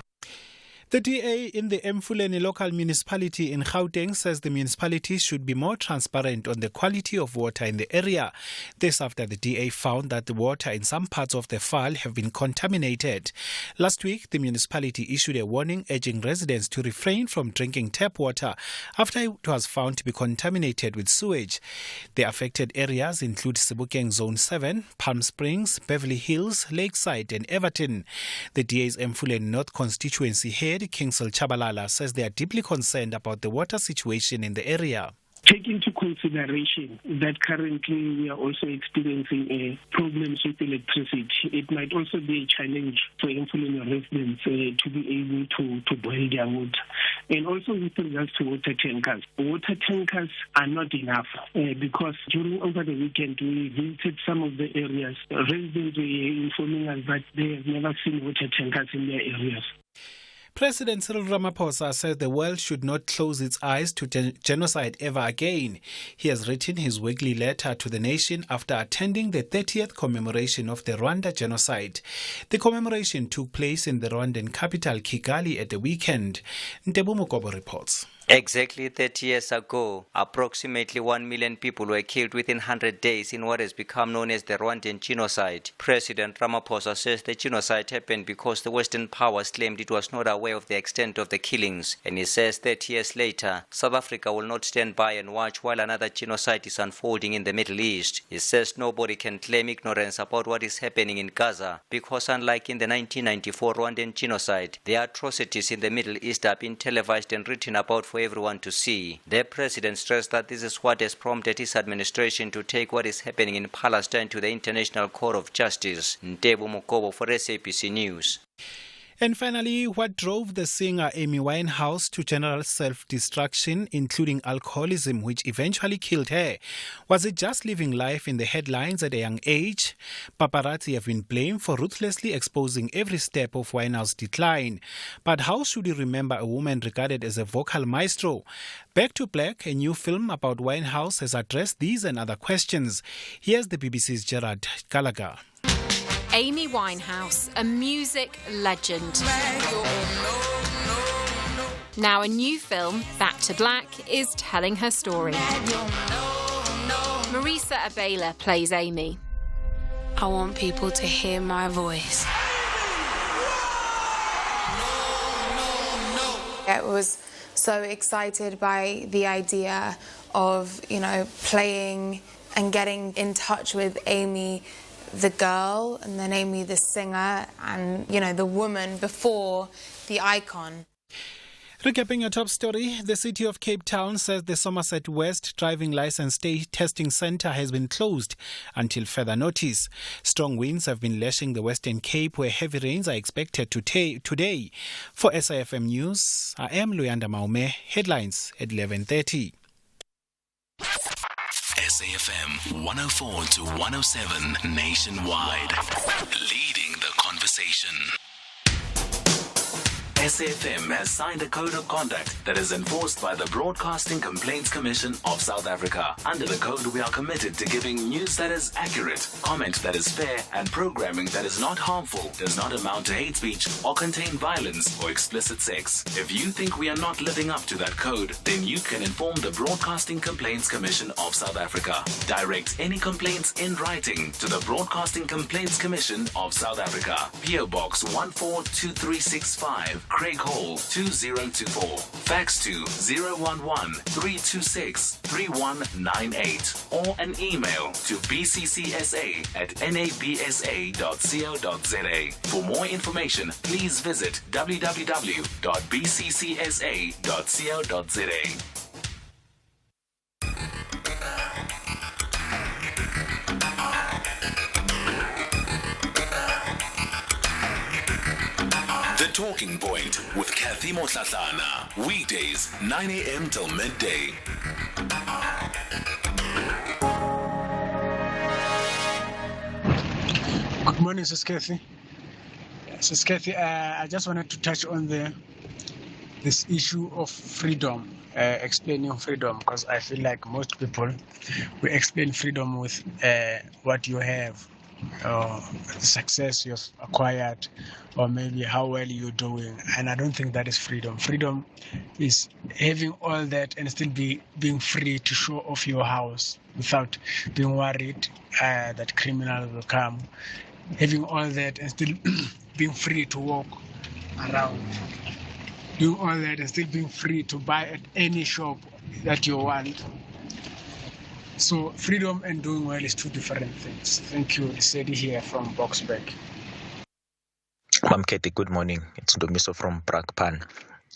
The DA in the Mfuleni local municipality in Gauteng says the municipality should be more transparent on the quality of water in the area. This after the DA found that the water in some parts of the Vaal have been contaminated. Last week, the municipality issued a warning urging residents to refrain from drinking tap water after it was found to be contaminated with sewage. The affected areas include Sebokeng Zone 7, Palm Springs, Beverly Hills, Lakeside and Everton. The DA's Mfuleni North constituency head Kingsel Chabalala says they are deeply concerned about the water situation in the area. Take into consideration that currently we are also experiencing problems with electricity. It might also be a challenge for Mfuleni residents to be able to boil their water. And also with regards to water tankers are not enough because over the weekend we visited some of the areas. Residents were informing us that they have never seen water tankers in their areas. President Cyril Ramaphosa said the world should not close its eyes to genocide ever again. He has written his weekly letter to the nation after attending the 30th commemoration of the Rwanda genocide. The commemoration took place in the Rwandan capital Kigali at the weekend. Ntebu Mukobo reports. Exactly 30 years ago, approximately 1 million people were killed within 100 days in what has become known as the Rwandan genocide. President Ramaphosa says the genocide happened because the Western powers claimed it was not aware of the extent of the killings. And he says 30 years later, South Africa will not stand by and watch while another genocide is unfolding in the Middle East. He says nobody can claim ignorance about what is happening in Gaza because unlike in the 1994 Rwandan genocide, the atrocities in the Middle East have been televised and written about for for everyone to see. The president stressed that this is what has prompted his administration to take what is happening in Palestine to the International Court of Justice. Ntebo Mokobo for SABC News. And finally, what drove the singer Amy Winehouse to general self-destruction, including alcoholism, which eventually killed her? Was it just living life in the headlines at a young age? Paparazzi have been blamed for ruthlessly exposing every step of Winehouse's decline. But how should we remember a woman regarded as a vocal maestro? Back to Black, a new film about Winehouse, has addressed these and other questions. Here's the BBC's Gerard Gallagher. Amy Winehouse, a music legend. Now a new film, Back to Black, is telling her story. Marisa Abela plays Amy. I want people to hear my voice. I was so excited by the idea of, playing and getting in touch with Amy the girl, and then Amy the singer, and, the woman before the icon. Recapping your top story, the city of Cape Town says the Somerset West driving license testing centre has been closed until further notice. Strong winds have been lashing the Western Cape, where heavy rains are expected today. For SAFM News, I am Luyanda Maume. Headlines at 11:30. SAFM 104 to 107 nationwide. Leading the conversation. SAFM has signed a code of conduct that is enforced by the Broadcasting Complaints Commission of South Africa. Under the code, we are committed to giving news that is accurate, comment that is fair, and programming that is not harmful, does not amount to hate speech, or contain violence or explicit sex. If you think we are not living up to that code, then you can inform the Broadcasting Complaints Commission of South Africa. Direct any complaints in writing to the Broadcasting Complaints Commission of South Africa. PO Box 142365. Craig Hall 2024. Fax to 011-326-3198 or an email to bccsa@nabsa.co.za. For more information, please visit www.bccsa.co.za. The Talking Point with Cathy Mohlahlana. Weekdays, 9 a.m. till midday. Good morning, Sis Cathy. Sis Cathy, I just wanted to touch on this issue of freedom, explaining freedom, because I feel like most people, we explain freedom with what you have, the success you've acquired, or maybe how well you're doing. And I don't think that is freedom. Freedom is having all that and still being free to show off your house without being worried that criminals will come. Having all that and still being free to walk around. Doing all that and still being free to buy at any shop that you want. So freedom and doing well is two different things. Thank you. It's Eddie here from Boxburg. Ma'am Cathy, good morning. It's Domiso from Brakpan.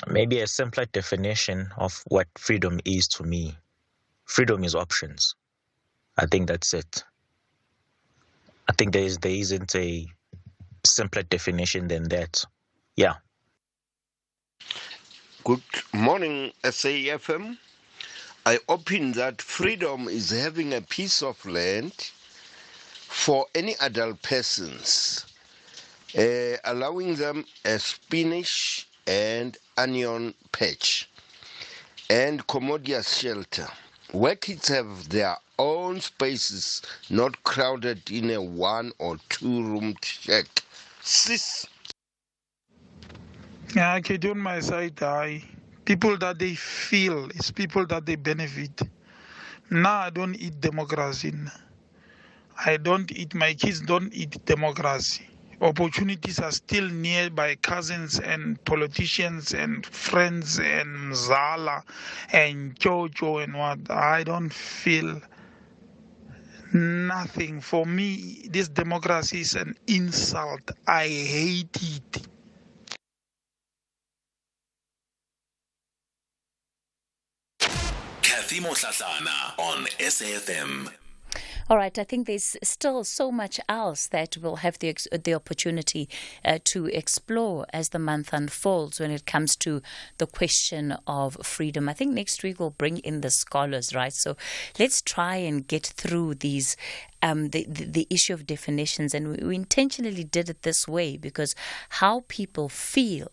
Maybe a simpler definition of what freedom is to me. Freedom is options. I think that's it. I think there isn't a simpler definition than that. Yeah. Good morning, SAFM. I opine that freedom is having a piece of land for any adult persons, allowing them a spinach and onion patch and commodious shelter, where kids have their own spaces, not crowded in a 1 or 2 room shack. Sis. Yeah, okay, on my side, people that they feel, it's people that they benefit. Now I don't eat democracy. My kids don't eat democracy. Opportunities are still near by cousins and politicians and friends and Mzala and Jojo and what. I don't feel nothing. For me, this democracy is an insult. I hate it. Cathy Mohlahlana on SAFM. All right, I think there's still so much else that we'll have the opportunity to explore as the month unfolds when it comes to the question of freedom. I think next week we'll bring in the scholars, right? So let's try and get through these the issue of definitions, and we intentionally did it this way because how people feel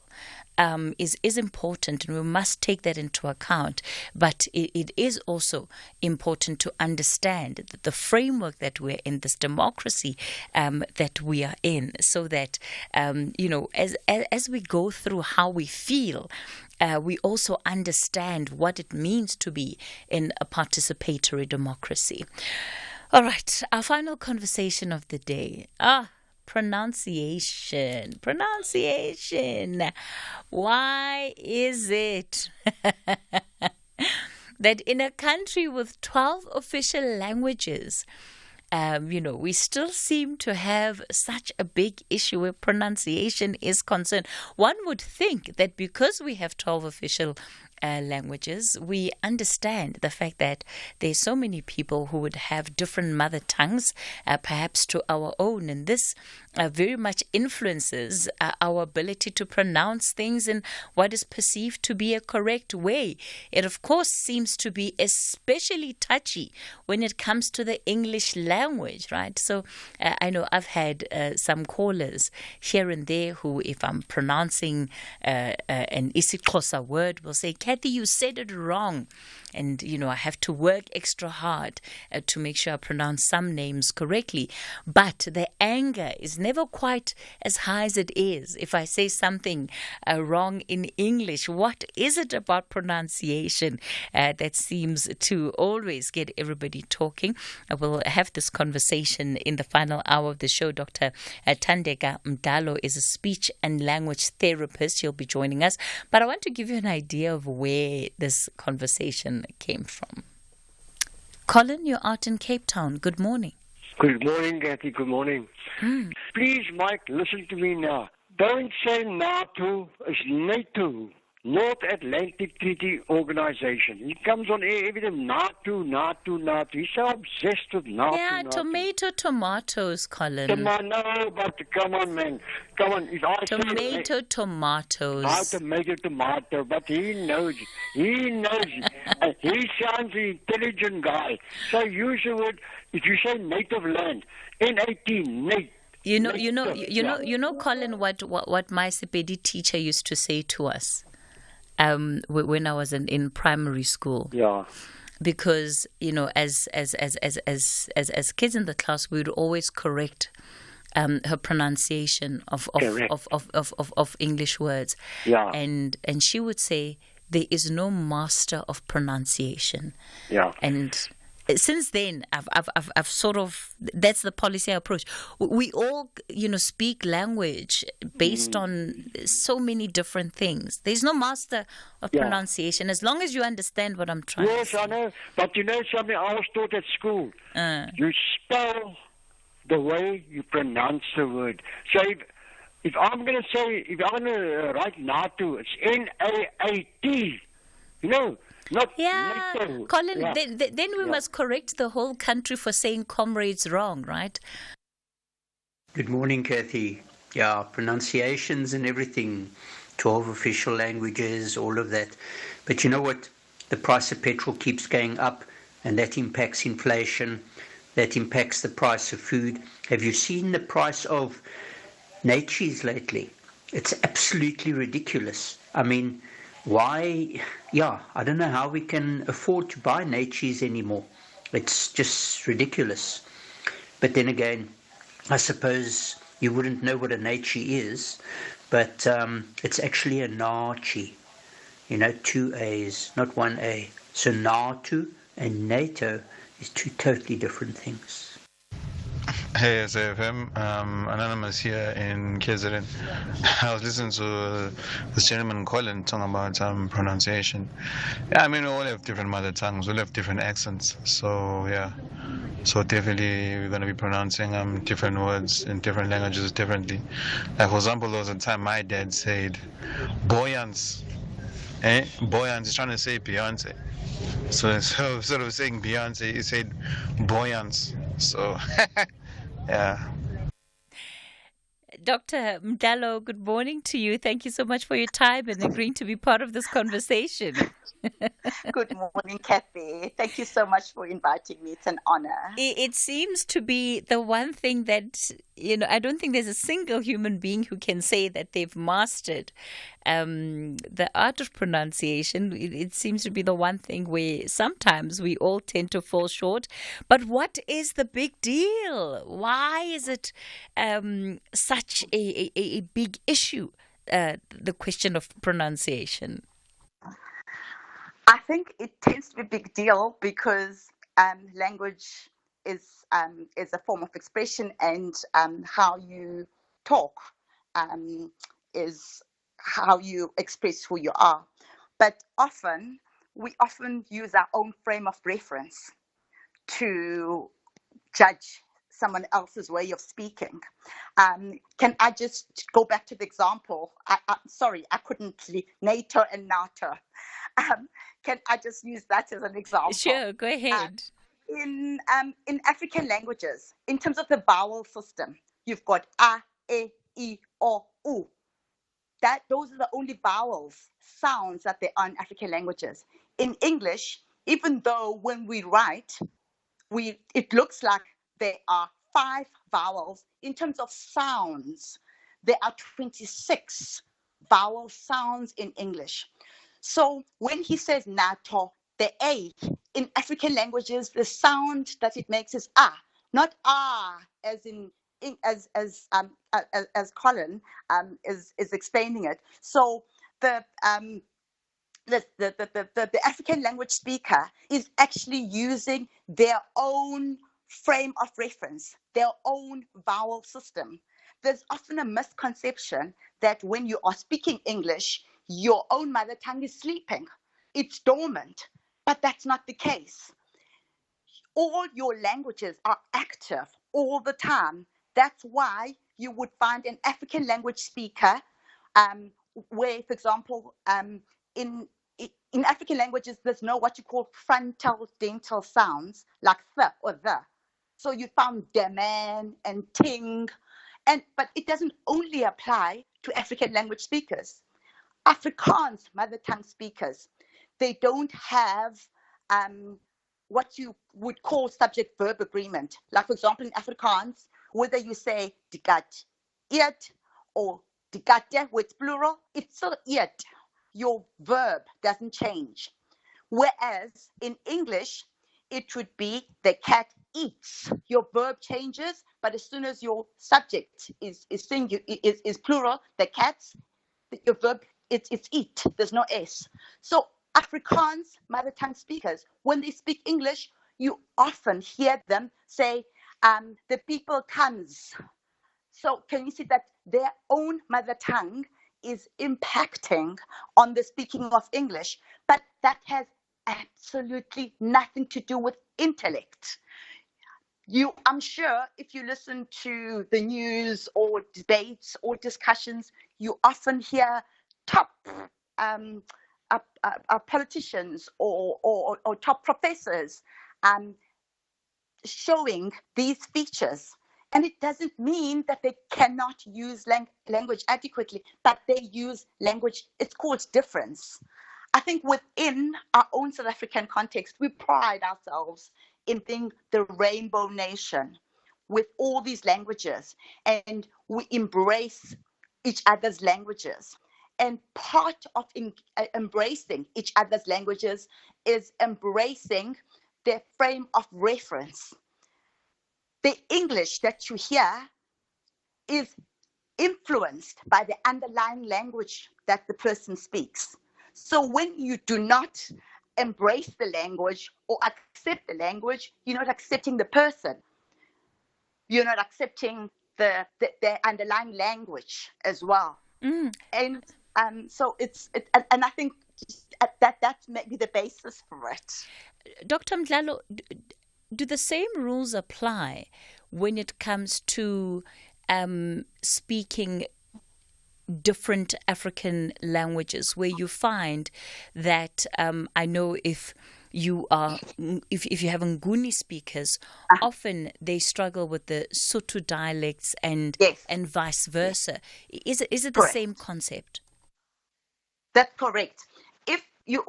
is important, and we must take that into account. But it is also important to understand the framework that we're in, this democracy that we are in, so that as we go through how we feel, we also understand what it means to be in a participatory democracy. All right, our final conversation of the day. Pronunciation. Why is it that in a country with 12 official languages, we still seem to have such a big issue where pronunciation is concerned? One would think that because we have 12 official languages, we understand the fact that there's so many people who would have different mother tongues, perhaps to our own, and this very much influences our ability to pronounce things in what is perceived to be a correct way. It, of course, seems to be especially touchy when it comes to the English language, right? So I know I've had some callers here and there who, if I'm pronouncing an isiXhosa word, will say, Cathy, you said it wrong. And, I have to work extra hard to make sure I pronounce some names correctly. But the anger is never quite as high as it is if I say something wrong in English. What is it about pronunciation that seems to always get everybody talking? We'll have this conversation in the final hour of the show. Dr. Thandeka Mdalo is a speech and language therapist. He'll be joining us. But I want to give you an idea of where this conversation came from. Colin, you're out in Cape Town. Good morning. Good morning, Cathy. Good morning. Please, Mike, listen to me now. Don't say NATO, it's NATO. North Atlantic Treaty Organization. He comes on air every day, NATO. He's so obsessed with NATO. Yeah, tomatoes, Colin. No, but come on, man. Come on. If I tomatoes. Tomato, but he knows. He sounds an intelligent guy. So use the word, if you say native land, N-A-T, Nate. You know, Colin, what my Sepedi teacher used to say to us when I was in primary school. Yeah. Because as kids in the class, we would always correct her pronunciation of English words. Yeah. And she would say there is no master of pronunciation. Yeah. And since then, I've sort of, that's the policy I approach. We all, speak language based on so many different things. There's no master of pronunciation as long as you understand what I'm trying to say. Yes, I know. But something I was taught at school. You spell the way you pronounce the word. So if I'm going to write NATO, it's N-A-A-T. Not NATO. Colin, then we must correct the whole country for saying comrades wrong, right? Good morning, Cathy. Yeah, pronunciations and everything, 12 official languages, all of that. But you know what? The price of petrol keeps going up, and that impacts inflation. That impacts the price of food. Have you seen the price of cheese lately? It's absolutely ridiculous. I mean, why? Yeah, I don't know how we can afford to buy cheese anymore. It's just ridiculous. But then again, I suppose you wouldn't know what a nachi is, but it's actually a nachi. 2 A's, not 1 A. So NATO and NATO is two totally different things. Hey, SAFM, Anonymous here in KZN. I was listening to this gentleman Colin talking about pronunciation. Yeah, I mean, we all have different mother tongues, we all have different accents. So, yeah. So definitely we're going to be pronouncing different words in different languages differently. Like, for example, there was a time my dad said, buoyance. Boyance is trying to say Beyonce. So instead of saying Beyonce, he said buoyance. So, yeah. Dr. Mohlahlana, good morning to you. Thank you so much for your time and agreeing to be part of this conversation. Good morning, Cathy. Thank you so much for inviting me. It's an honor. It seems to be the one thing that, I don't think there's a single human being who can say that they've mastered the art of pronunciation. It seems to be the one thing where sometimes we all tend to fall short. But what is the big deal? Why is it such a big issue, the question of pronunciation? I think it tends to be a big deal because language is a form of expression, and how you talk is how you express who you are. But we often use our own frame of reference to judge someone else's way of speaking. Can I just go back to the example? Sorry, I couldn't leave NATO and NATO. Can I just use that as an example? Sure, go ahead. In African languages, in terms of the vowel system, you've got A, E, I, O, U. Those are the only sounds that there are in African languages. In English, even though when we write, it looks like there are 5 vowels. In terms of sounds, there are 26 vowel sounds in English. So when he says NATO, the A, in African languages, the sound that it makes is A, not A, as Colin is explaining it. So the African language speaker is actually using their own frame of reference, their own vowel system. There's often a misconception that when you are speaking English, your own mother tongue is sleeping. It's dormant, but that's not the case. All your languages are active all the time. That's why you would find an African language speaker where, for example, in African languages, there's no what you call frontal dental sounds like th or the. So you found deman and ting, but it doesn't only apply to African language speakers. Afrikaans mother tongue speakers, they don't have what you would call subject-verb agreement. Like, for example, in Afrikaans, whether you say dikat eet or dikate, where it's plural, it's still eet. Your verb doesn't change. Whereas in English, it would be the cat eats. Your verb changes, but as soon as your subject is plural, the cats, your verb, it's eat. There's no S. So Afrikaans mother tongue speakers, when they speak English, you often hear them say, the people comes. So can you see that their own mother tongue is impacting on the speaking of English, but that has absolutely nothing to do with intellect. I'm sure if you listen to the news or debates or discussions, you often hear top politicians or top professors showing these features. And it doesn't mean that they cannot use language adequately, but they use language, it's called difference. I think within our own South African context, we pride ourselves in being the rainbow nation with all these languages, and we embrace each other's languages. And part of embracing each other's languages is embracing their frame of reference. The English that you hear is influenced by the underlying language that the person speaks. So when you do not embrace the language or accept the language, you're not accepting the person. You're not accepting the underlying language as well. Mm. And so and I think that may be the basis for it. Dr. Mohlahlana, do the same rules apply when it comes to speaking different African languages where you find that I know if you have Nguni speakers, often they struggle with the Sotho dialects and vice versa. Is it the Correct. same concept? That's correct. If you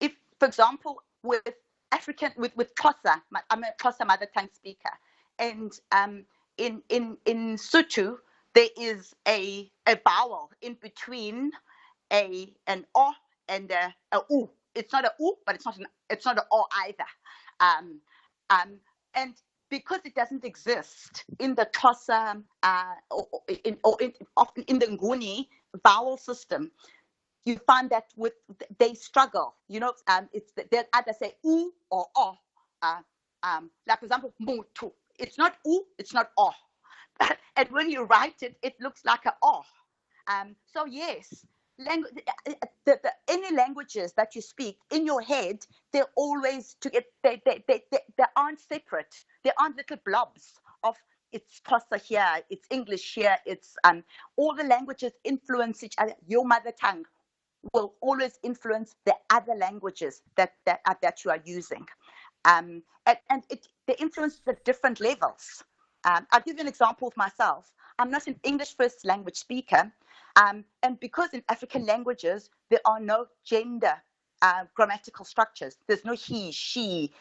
if for example with Xhosa, I'm a Xhosa mother tongue speaker, and in Sotho there is a vowel in between an o and a u. It's not a u, but it's not an o either. And because it doesn't exist in the Xhosa often in the Nguni vowel system, you find that they struggle. They'll either say u or o. Like for example, mutu. It's not u, it's not o. And when you write it, it looks like a o. So yes, any languages that you speak in your head, they're always together. They aren't separate. They aren't little blobs of it's Xhosa here, it's English here. It's all the languages influence each other. Your mother tongue will always influence the other languages that you are using, and they influence at different levels. I'll give you an example of myself. I'm not an English first language speaker, and because in African languages there are no gender grammatical structures. There's no he, she.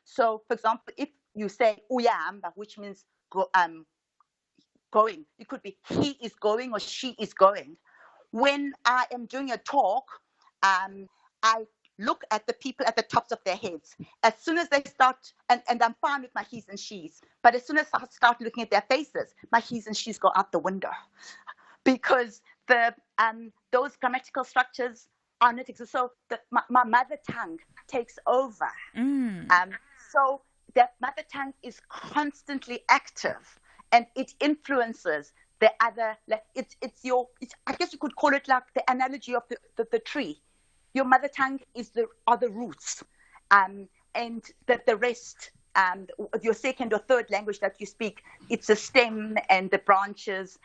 So, for example, if you say uyahamba, which means going, it could be he is going or she is going. When I am doing a talk, I look at the people at the tops of their heads. As soon as they start, and I'm fine with my he's and she's, but as soon as I start looking at their faces, my he's and she's go out the window, because those grammatical structures are not exist. So my mother tongue takes over. So that mother tongue is constantly active, and it influences the other. Like I guess you could call it like the analogy of the tree. Your mother tongue are the roots, and the rest, your second or third language that you speak, it's the stem and the branches.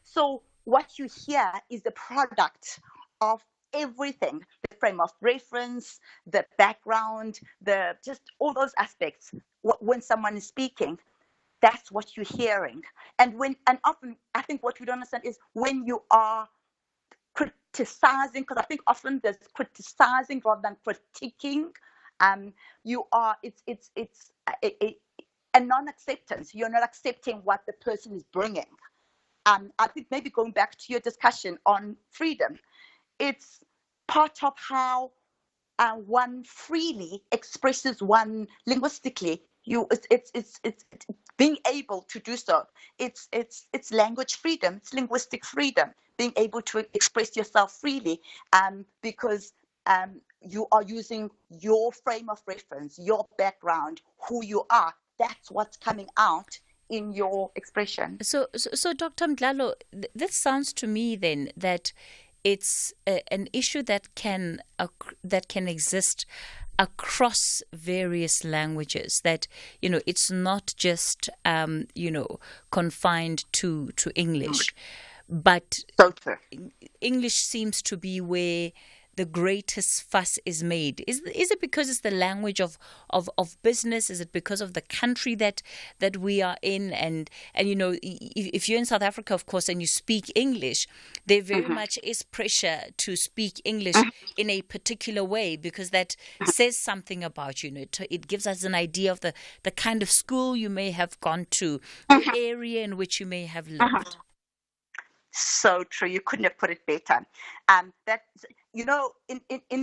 So what you hear is the product of everything: the frame of reference, the background, just all those aspects. When someone is speaking, that's what you're hearing. And often I think what we don't understand is when you are criticizing, because I think often there's criticizing rather than critiquing. It's a non-acceptance. You're not accepting what the person is bringing. I think maybe going back to your discussion on freedom, it's part of how one freely expresses one linguistically. It's being able to do so. It's language freedom. It's linguistic freedom. Being able to express yourself freely, because you are using your frame of reference, your background, who you are. That's what's coming out in your expression. So Dr. Mhlahlo, this sounds to me then that it's an issue that can exist across various languages, that it's not just confined to English, but English seems to be where the greatest fuss is made. Is it because it's the language of business? Is it because of the country that we are in? And if you're in South Africa, of course, and you speak English, there very much is pressure to speak English in a particular way, because that says something about you. It gives us an idea of the kind of school you may have gone to, the area in which you may have lived. So true. You couldn't have put it better. In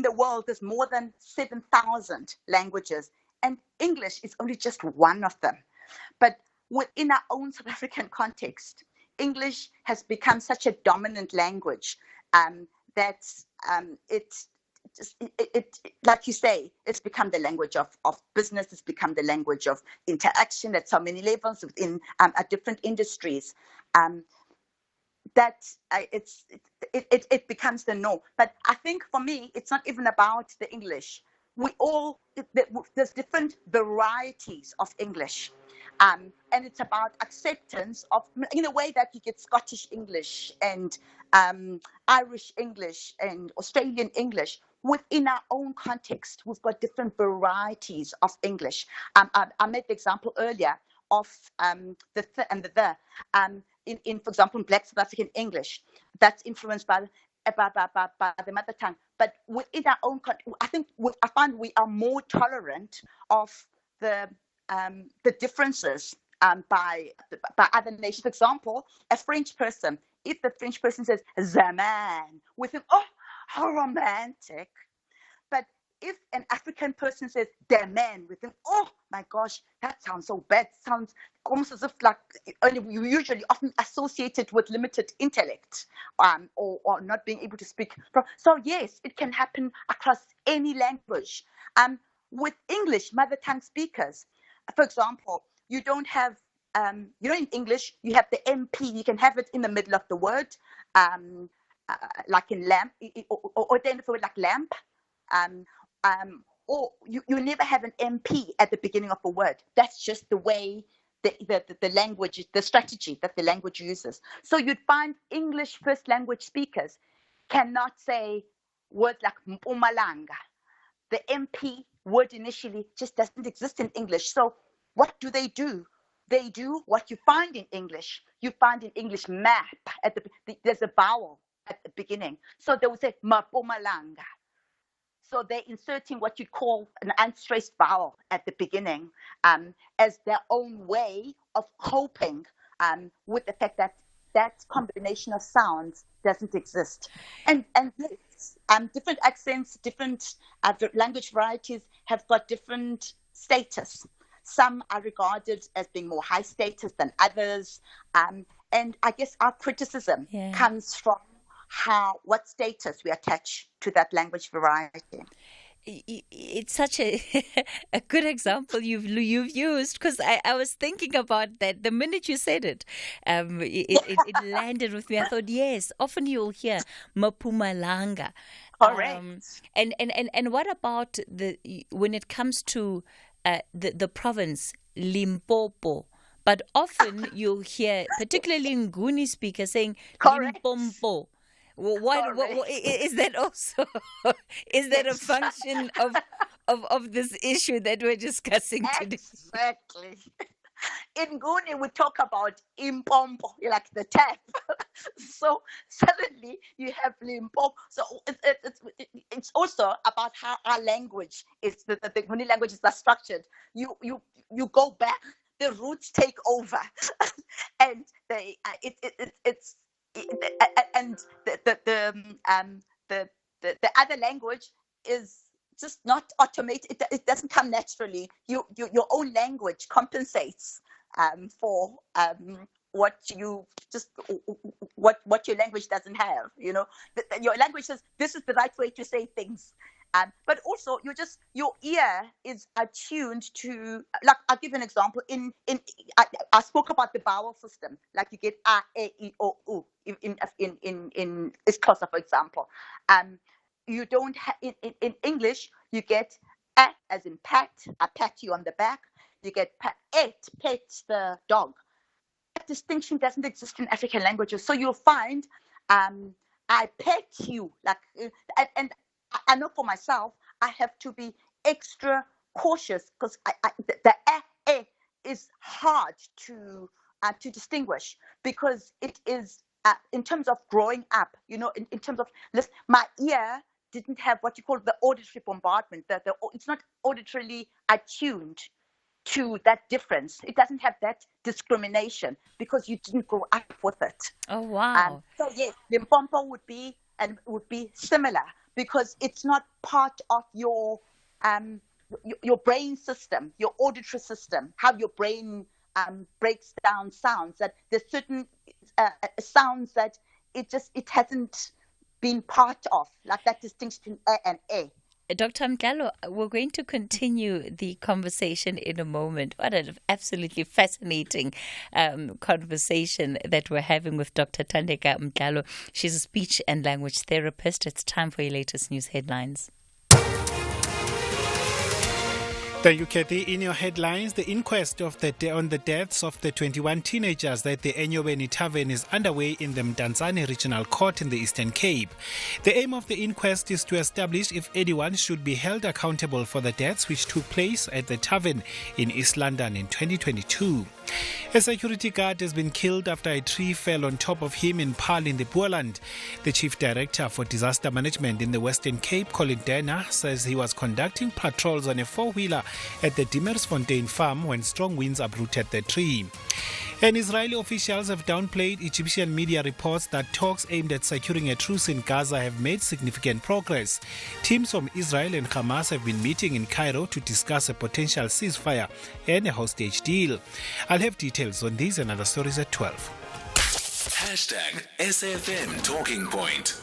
the world, there's more than 7,000 languages, and English is only just one of them. But within our own South African context, English has become such a dominant language that like you say, it's become the language of business. It's become the language of interaction at so many levels within different industries. That it becomes the norm. But I think for me, it's not even about the English. There's different varieties of English. And it's about acceptance of, in a way that you get Scottish English and Irish English and Australian English. Within our own context, we've got different varieties of English. I made the example earlier of the th and the the. In, for example, in Black South African English, that's influenced by the mother tongue. But within our own context, I find we are more tolerant of the differences by other nations. For example, a French person, if the French person says "zaman," with him, oh, how romantic. But if an African person says "the man," with him, oh my gosh, that sounds so bad. Sounds almost as if like you usually often associated with limited intellect, or not being able to speak. So yes, it can happen across any language. With English mother tongue speakers, for example, you don't have, in English, you have the MP, you can have it in the middle of the word, like in lamp, or then for like lamp, or you never have an MP at the beginning of a word. That's just the way the language, the strategy that the language uses. So you'd find English first language speakers cannot say words like Mpumalanga. The MP word initially just doesn't exist in English. So what do? They do what you find in English. You find in English map at there's a vowel at the beginning. So they would say Mpumalanga. So they're inserting what you call an unstressed vowel at the beginning, as their own way of coping with the fact that that combination of sounds doesn't exist. And different accents, different language varieties have got different status. Some are regarded as being more high status than others. And I guess our criticism comes from what status we attach to that language variety. It's such a good example you've used, because I was thinking about that the minute you said it. It landed with me. I thought, yes, often you'll hear Mpumalanga. Correct. And what about when it comes to the province Limpopo? But often you'll hear, particularly Nguni speakers, saying Limpopo. What is that also? Is that a function of this issue that we're discussing today? Exactly. In Nguni, we talk about impompo, like the tap. So suddenly you have Limpopo. So it's also about how our language is. The Nguni languages are structured. You go back. The roots take over, and it's. And the other language is just not automated. It doesn't come naturally. Your own language compensates for what your language doesn't have. Your language says this is the right way to say things. But also, your ear is attuned to. Like, I'll give an example. I spoke about the vowel system. Like you get a, e, I, o, u in Xhosa, for example. You don't in English. You get a as in pat. I pat you on the back. You get pet the dog. That distinction doesn't exist in African languages. So you'll find I pet you, like, and I know for myself, I have to be extra cautious because the is hard to distinguish, because it is in terms of growing up, in terms of my ear didn't have what you call the auditory bombardment. It's not auditorily attuned to that difference. It doesn't have that discrimination because you didn't grow up with it. Oh wow! So yes, Limpopo would be similar, because it's not part of your brain system, your auditory system, how your brain breaks down sounds. That there's certain sounds that it hasn't been part of, like that distinction A and A. Dr. Mohlahlana, we're going to continue the conversation in a moment. What an absolutely fascinating conversation that we're having with Dr. Thandeka Mohlahlana. She's a speech and language therapist. It's time for your latest news headlines. Thank you, Cathy. In your headlines, the inquest on the deaths of the 21 teenagers at the Enyobeni Tavern is underway in the Mdantsane Regional Court in the Eastern Cape. The aim of the inquest is to establish if anyone should be held accountable for the deaths which took place at the tavern in East London in 2022. A security guard has been killed after a tree fell on top of him in Paarl in the Boland. The Chief Director for Disaster Management in the Western Cape, Colin Denner, says he was conducting patrols on a four-wheeler at the Dimmersfontein farm when strong winds uprooted the tree. And Israeli officials have downplayed Egyptian media reports that talks aimed at securing a truce in Gaza have made significant progress. Teams from Israel and Hamas have been meeting in Cairo to discuss a potential ceasefire and a hostage deal. I'll have details on these and other stories at 12. Hashtag SFM Talking Point.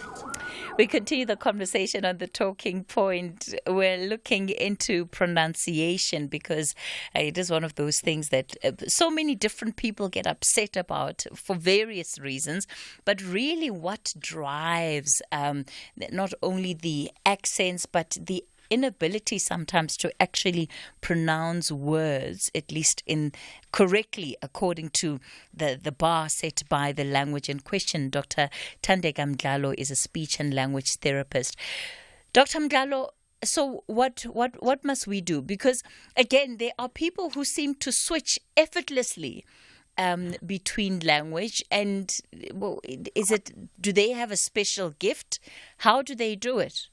We continue the conversation on the talking point. We're looking into pronunciation because it is one of those things that so many different people get upset about for various reasons. But really what drives not only the accents but the inability sometimes to actually pronounce words, at least in correctly according to the bar set by the language in question. Dr. Thandeka Mdlalo is a speech and language therapist. Dr. Mdlalo, so what must we do? Because again, there are people who seem to switch effortlessly between language, and do they have a special gift? How do they do it?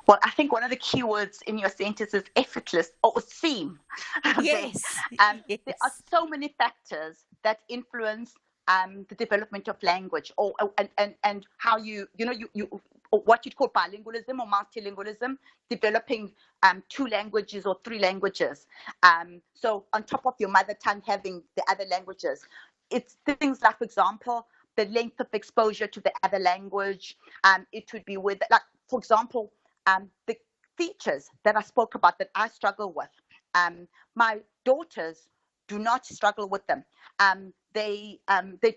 Well, I think one of the key words in your sentence is effortless or theme. Yes. There are so many factors that influence the development of language, and how you what you'd call bilingualism or multilingualism, developing 2 languages or 3 languages. So on top of your mother tongue, having the other languages, it's things like, for example, the length of exposure to the other language. It would be with, like, for example, the features that I spoke about that I struggle with. My daughters do not struggle with them. They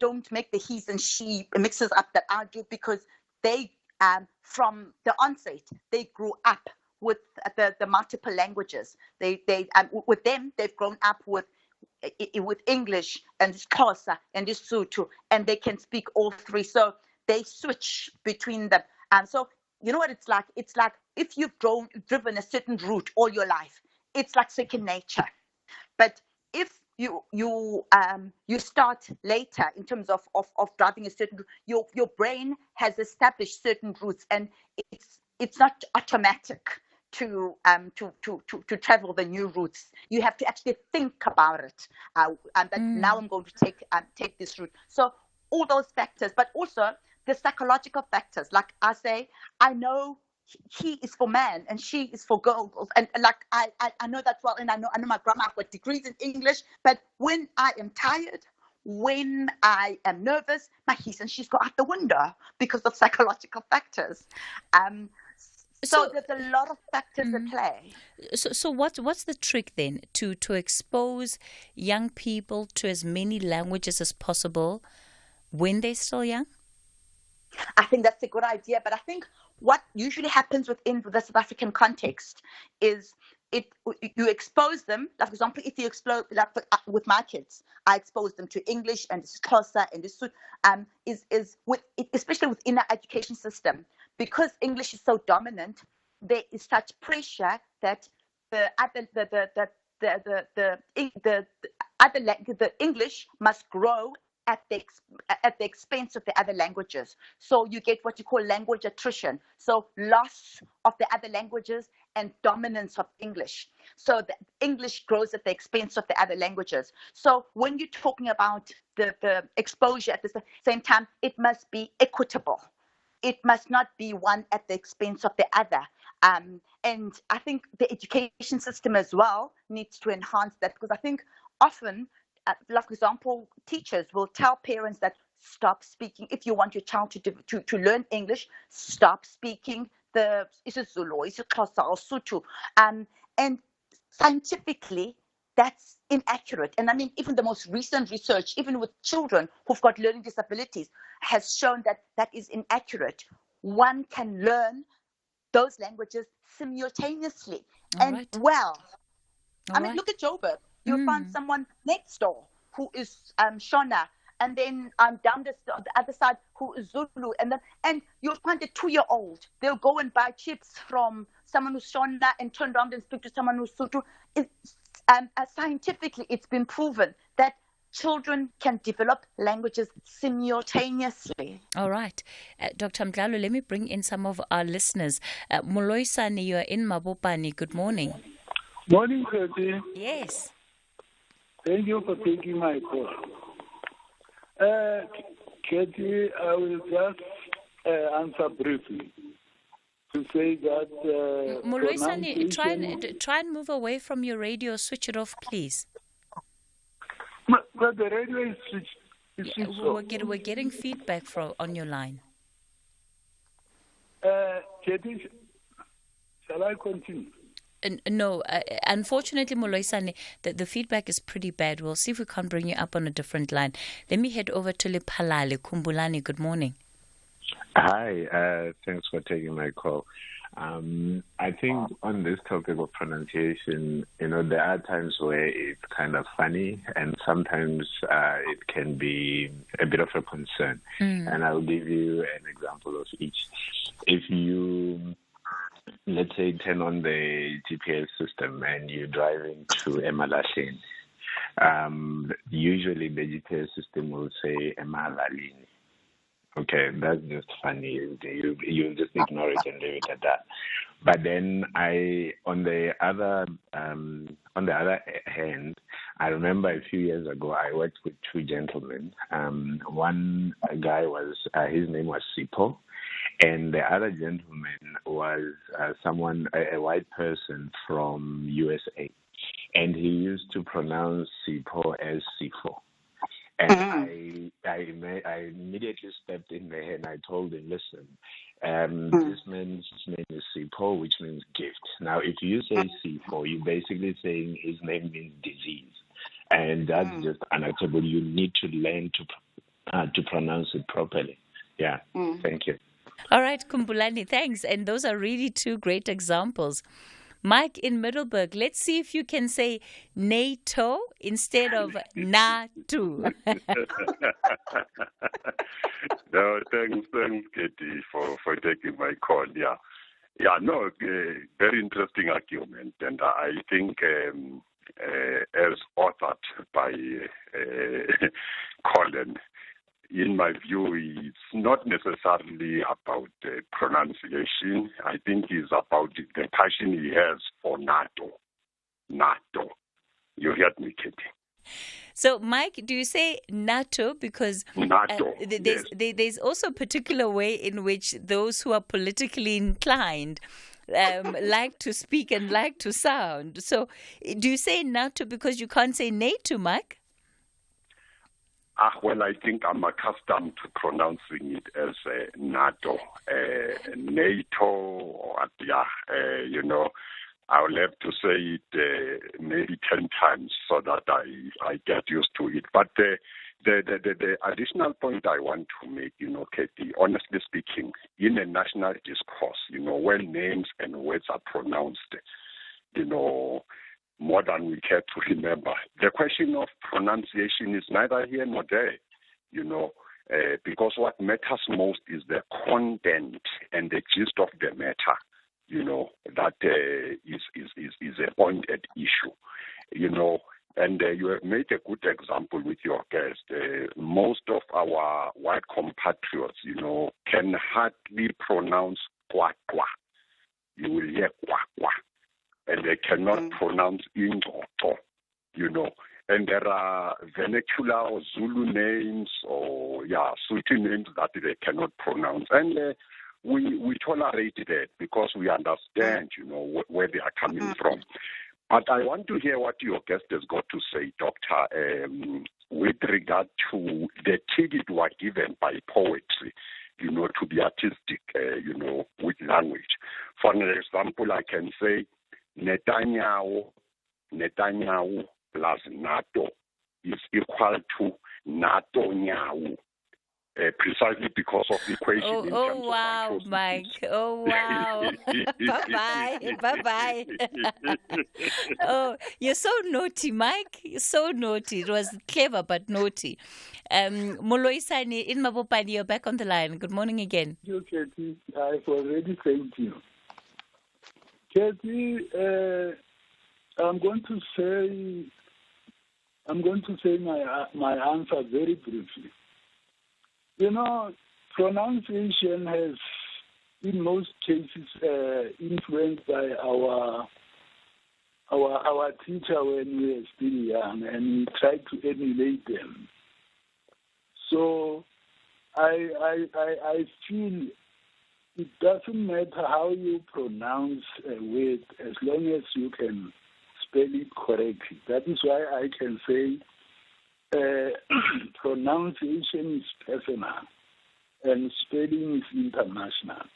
don't make the he's and she mixes up that I do, because they, from the onset, they grew up with the multiple languages. They with them, they've grown up with English and Xhosa and Lesotho, and they can speak all 3. So they switch between them. So you know what it's like? It's like if you've driven a certain route all your life, it's like second nature. But if you start later in terms of driving a certain route, your brain has established certain routes, and it's not automatic to travel the new routes. You have to actually think about it. Now I'm going to take this route. So all those factors, but also the psychological factors. Like I say, I know he is for man and she is for girls, and like I know that well, and I know my grammar. I've got degrees in English, but when I am tired, when I am nervous, my he's and she's go out the window because of psychological factors. So there's a lot of factors at play. So what's the trick then to expose young people to as many languages as possible when they're still young? I think that's a good idea, but I think what usually happens within the South African context is you expose them. Like, for example, if you expose, like with my kids, I expose them to English and Xhosa and this especially within our education system, because English is so dominant. There is such pressure that the English must grow at the expense of the other languages. So you get what you call language attrition. So loss of the other languages and dominance of English. So the English grows at the expense of the other languages. So when you're talking about the exposure at the same time, it must be equitable. It must not be one at the expense of the other. And I think the education system as well needs to enhance that, because I think often, like, for example, teachers will tell parents that stop speaking. If you want your child to learn English, stop speaking the isiZulu, isiXhosa, or Sotho. And scientifically, that's inaccurate. And I mean, even the most recent research, even with children who've got learning disabilities, has shown that that is inaccurate. One can learn those languages simultaneously. All and right. Well, I mean, look at Joburg. You'll find someone next door who is Shona, and then down the other side who is Zulu, and you'll find a 2-year-old. They'll go and buy chips from someone who's Shona and turn around and speak to someone who's Sotho. Scientifically, it's been proven that children can develop languages simultaneously. All right. Dr. Mhlalo, let me bring in some of our listeners. Moloisane, you're in Mabopane. Good morning. Morning, Cathy. Yes. Thank you for taking my call. Cathy, I will just answer briefly to say that... Moloisane, try and move away from your radio. Switch it off, please. But the radio is switched off. We're getting feedback on your line. Cathy, shall I continue? No, unfortunately, Moloisane, the feedback is pretty bad. We'll see if we can't bring you up on a different line. Let me head over to Lephalale. Kumbulani, good morning. Hi, thanks for taking my call. I think on this topic of pronunciation, there are times where it's kind of funny and sometimes it can be a bit of a concern. And I'll give you an example of each. If you, let's say, turn on the GPS system and you're driving to Emalahleni, usually the GPS system will say Emalalini. Okay, that's just funny. You just ignore it and leave it at that. But then on the other hand, I remember a few years ago I worked with two gentlemen. One guy his name was Sipho, and the other gentleman was a white person from USA, and he used to pronounce Sipho as Sipho. And I immediately stepped in there and I told him, listen, this man's name is Sipho, which means gift. Now, if you say Sipho, you're basically saying his name means disease. And that's just unacceptable. You need to learn to pronounce it properly. Yeah, thank you. All right, Kumbulani, thanks. And those are really two great examples. Mike in Middelburg, let's see if you can say NATO instead of NATO. No, thanks, Katie, for taking my call. Yeah, no, very interesting argument, and I think as authored by Colin, in my view, it's not necessarily about pronunciation. I think it's about the passion he has for NATO. You heard me, Katie. So, Mike, do you say NATO? Because NATO, yes. There's also a particular way in which those who are politically inclined like to speak and like to sound. So, do you say NATO because you can't say NATO, Mike? Well, I think I'm accustomed to pronouncing it as NATO, NATO, or I will have to say it maybe 10 times so that I get used to it. But the additional point I want to make, Katie, honestly speaking, in a national discourse, when names and words are pronounced, more than we care to remember. The question of pronunciation is neither here nor there, because what matters most is the content and the gist of the matter, that is a pointed issue, and you have made a good example with your guest. Most of our white compatriots, can hardly pronounce kwa kwa. You will hear kwa kwa. And they cannot pronounce ingxoxo, And there are vernacular or Zulu names or Sotho names that they cannot pronounce. And we tolerate that because we understand, where they are coming from. But I want to hear what your guest has got to say, Doctor, with regard to the ticket were given by poetry, to be artistic, with language. For an example, I can say, Netanyahu plus NATO is equal to NATO-nyahu. precisely because of the equation in terms Oh wow, Mike. Oh wow. Bye-bye. Oh, you're so naughty, Mike. You're so naughty. It was clever but naughty. Moloisane in Mabopani, you're back on the line. Good morning again. You, Cathy. I've already thanked you. Cathy, I'm going to say my answer very briefly. You know, pronunciation has, in most cases, influenced by our teacher when we were still young, and we tried to emulate them. So I feel it doesn't matter how you pronounce a word as long as you can spell it correctly. That is why I can say pronunciation is personal and spelling is international.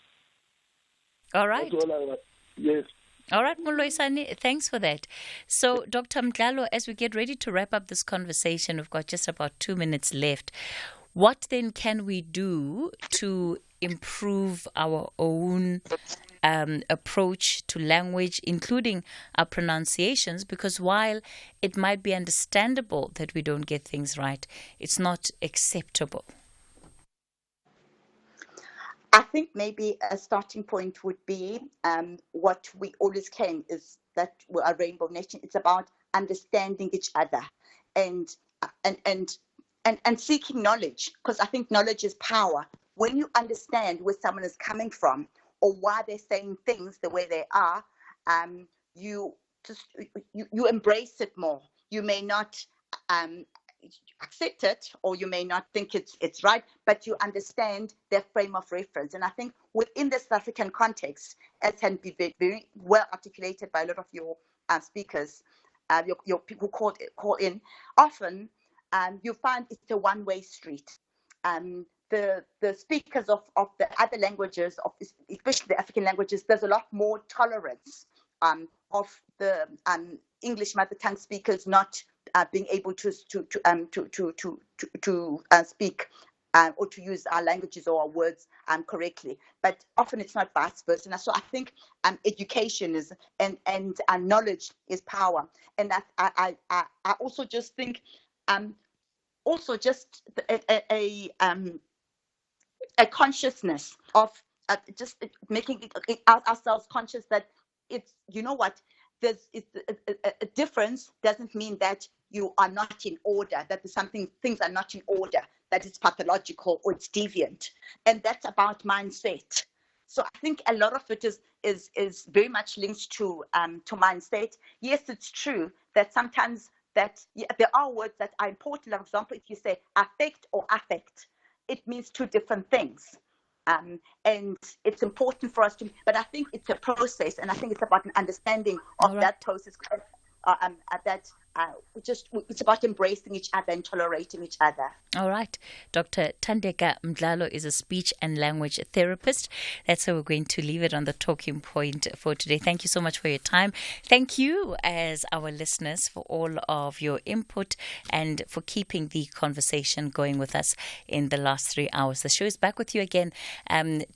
All right. That's all yes. All right, Moloisane, thanks for that. So, Dr. Mohlahlana, as we get ready to wrap up this conversation, we've got just about 2 minutes left. What then can we do to improve our own approach to language, including our pronunciations? Because while it might be understandable that we don't get things right, it's not acceptable. I think maybe a starting point would be what we always claim is that we're a rainbow nation. It's about understanding each other and seeking knowledge, because I think knowledge is power. When you understand where someone is coming from or why they're saying things the way they are, you embrace it more. You may not accept it, or you may not think it's right, but you understand their frame of reference. And I think within the South African context, as can be very, very well articulated by a lot of your speakers, your people call in, often you find it's a one-way street. The speakers of the other languages, especially the African languages, there's a lot more tolerance of the English mother tongue speakers not being able to speak or to use our languages or our words correctly. But often it's not vice versa. And so I think education is and knowledge is power. And that I also just think also just a consciousness of just making ourselves conscious that it's, you know what, there's a difference doesn't mean that you are not in order, that there's things are not in order, that it's pathological or it's deviant. And that's about mindset. So I think a lot of it is very much linked to mindset. Yes, it's true that sometimes that there are words that are important. For example, if you say affect or affect, it means two different things. And it's important for us to, but I think it's a process, and I think it's about an understanding of that process. It's about embracing each other and tolerating each other. All right. Dr. Thandeka Mohlahlana is a speech and language therapist. That's how we're going to leave it on the talking point for today. Thank you so much for your time. Thank you, as our listeners, for all of your input and for keeping the conversation going with us in the last 3 hours. The show is back with you again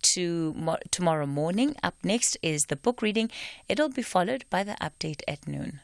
tomorrow morning. Up next is the book reading. It'll be followed by the update at noon.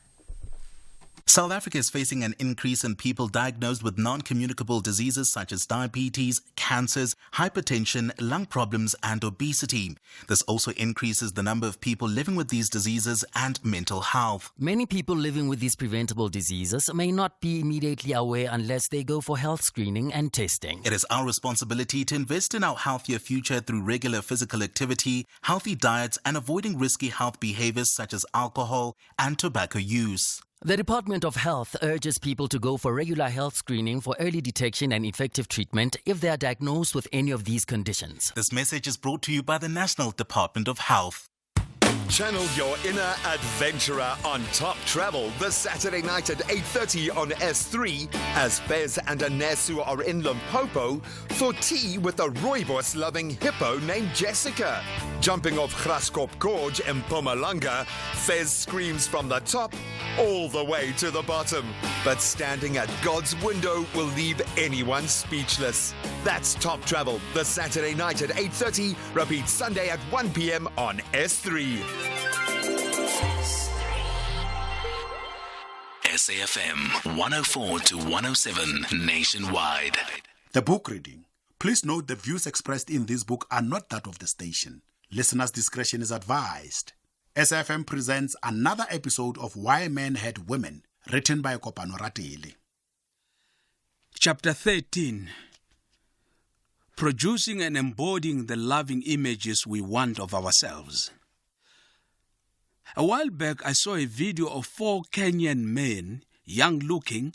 South Africa is facing an increase in people diagnosed with non-communicable diseases such as diabetes, cancers, hypertension, lung problems and obesity. This also increases the number of people living with these diseases and mental health. Many people living with these preventable diseases may not be immediately aware unless they go for health screening and testing. It is our responsibility to invest in our healthier future through regular physical activity, healthy diets and avoiding risky health behaviors such as alcohol and tobacco use. The Department of Health urges people to go for regular health screening for early detection and effective treatment if they are diagnosed with any of these conditions. This message is brought to you by the National Department of Health. Channel your inner adventurer on Top Travel this Saturday night at 8:30 on S3 as Fez and Anesu are in Limpopo for tea with a rooibos-loving hippo named Jessica. Jumping off Graskop Gorge in Mpumalanga, Fez screams from the top all the way to the bottom. But standing at God's window will leave anyone speechless. That's Top Travel this Saturday night at 8:30. Repeat Sunday at 1 p.m. on S3. SAFM 104 to 107 nationwide. The book reading. Please note the views expressed in this book are not that of the station. Listeners' discretion is advised. SAFM presents another episode of Why Men Hate Women, written by Kopano Ratili. Chapter 13. Producing and embodying the loving images we want of ourselves. A while back, I saw a video of 4 Kenyan men, young looking,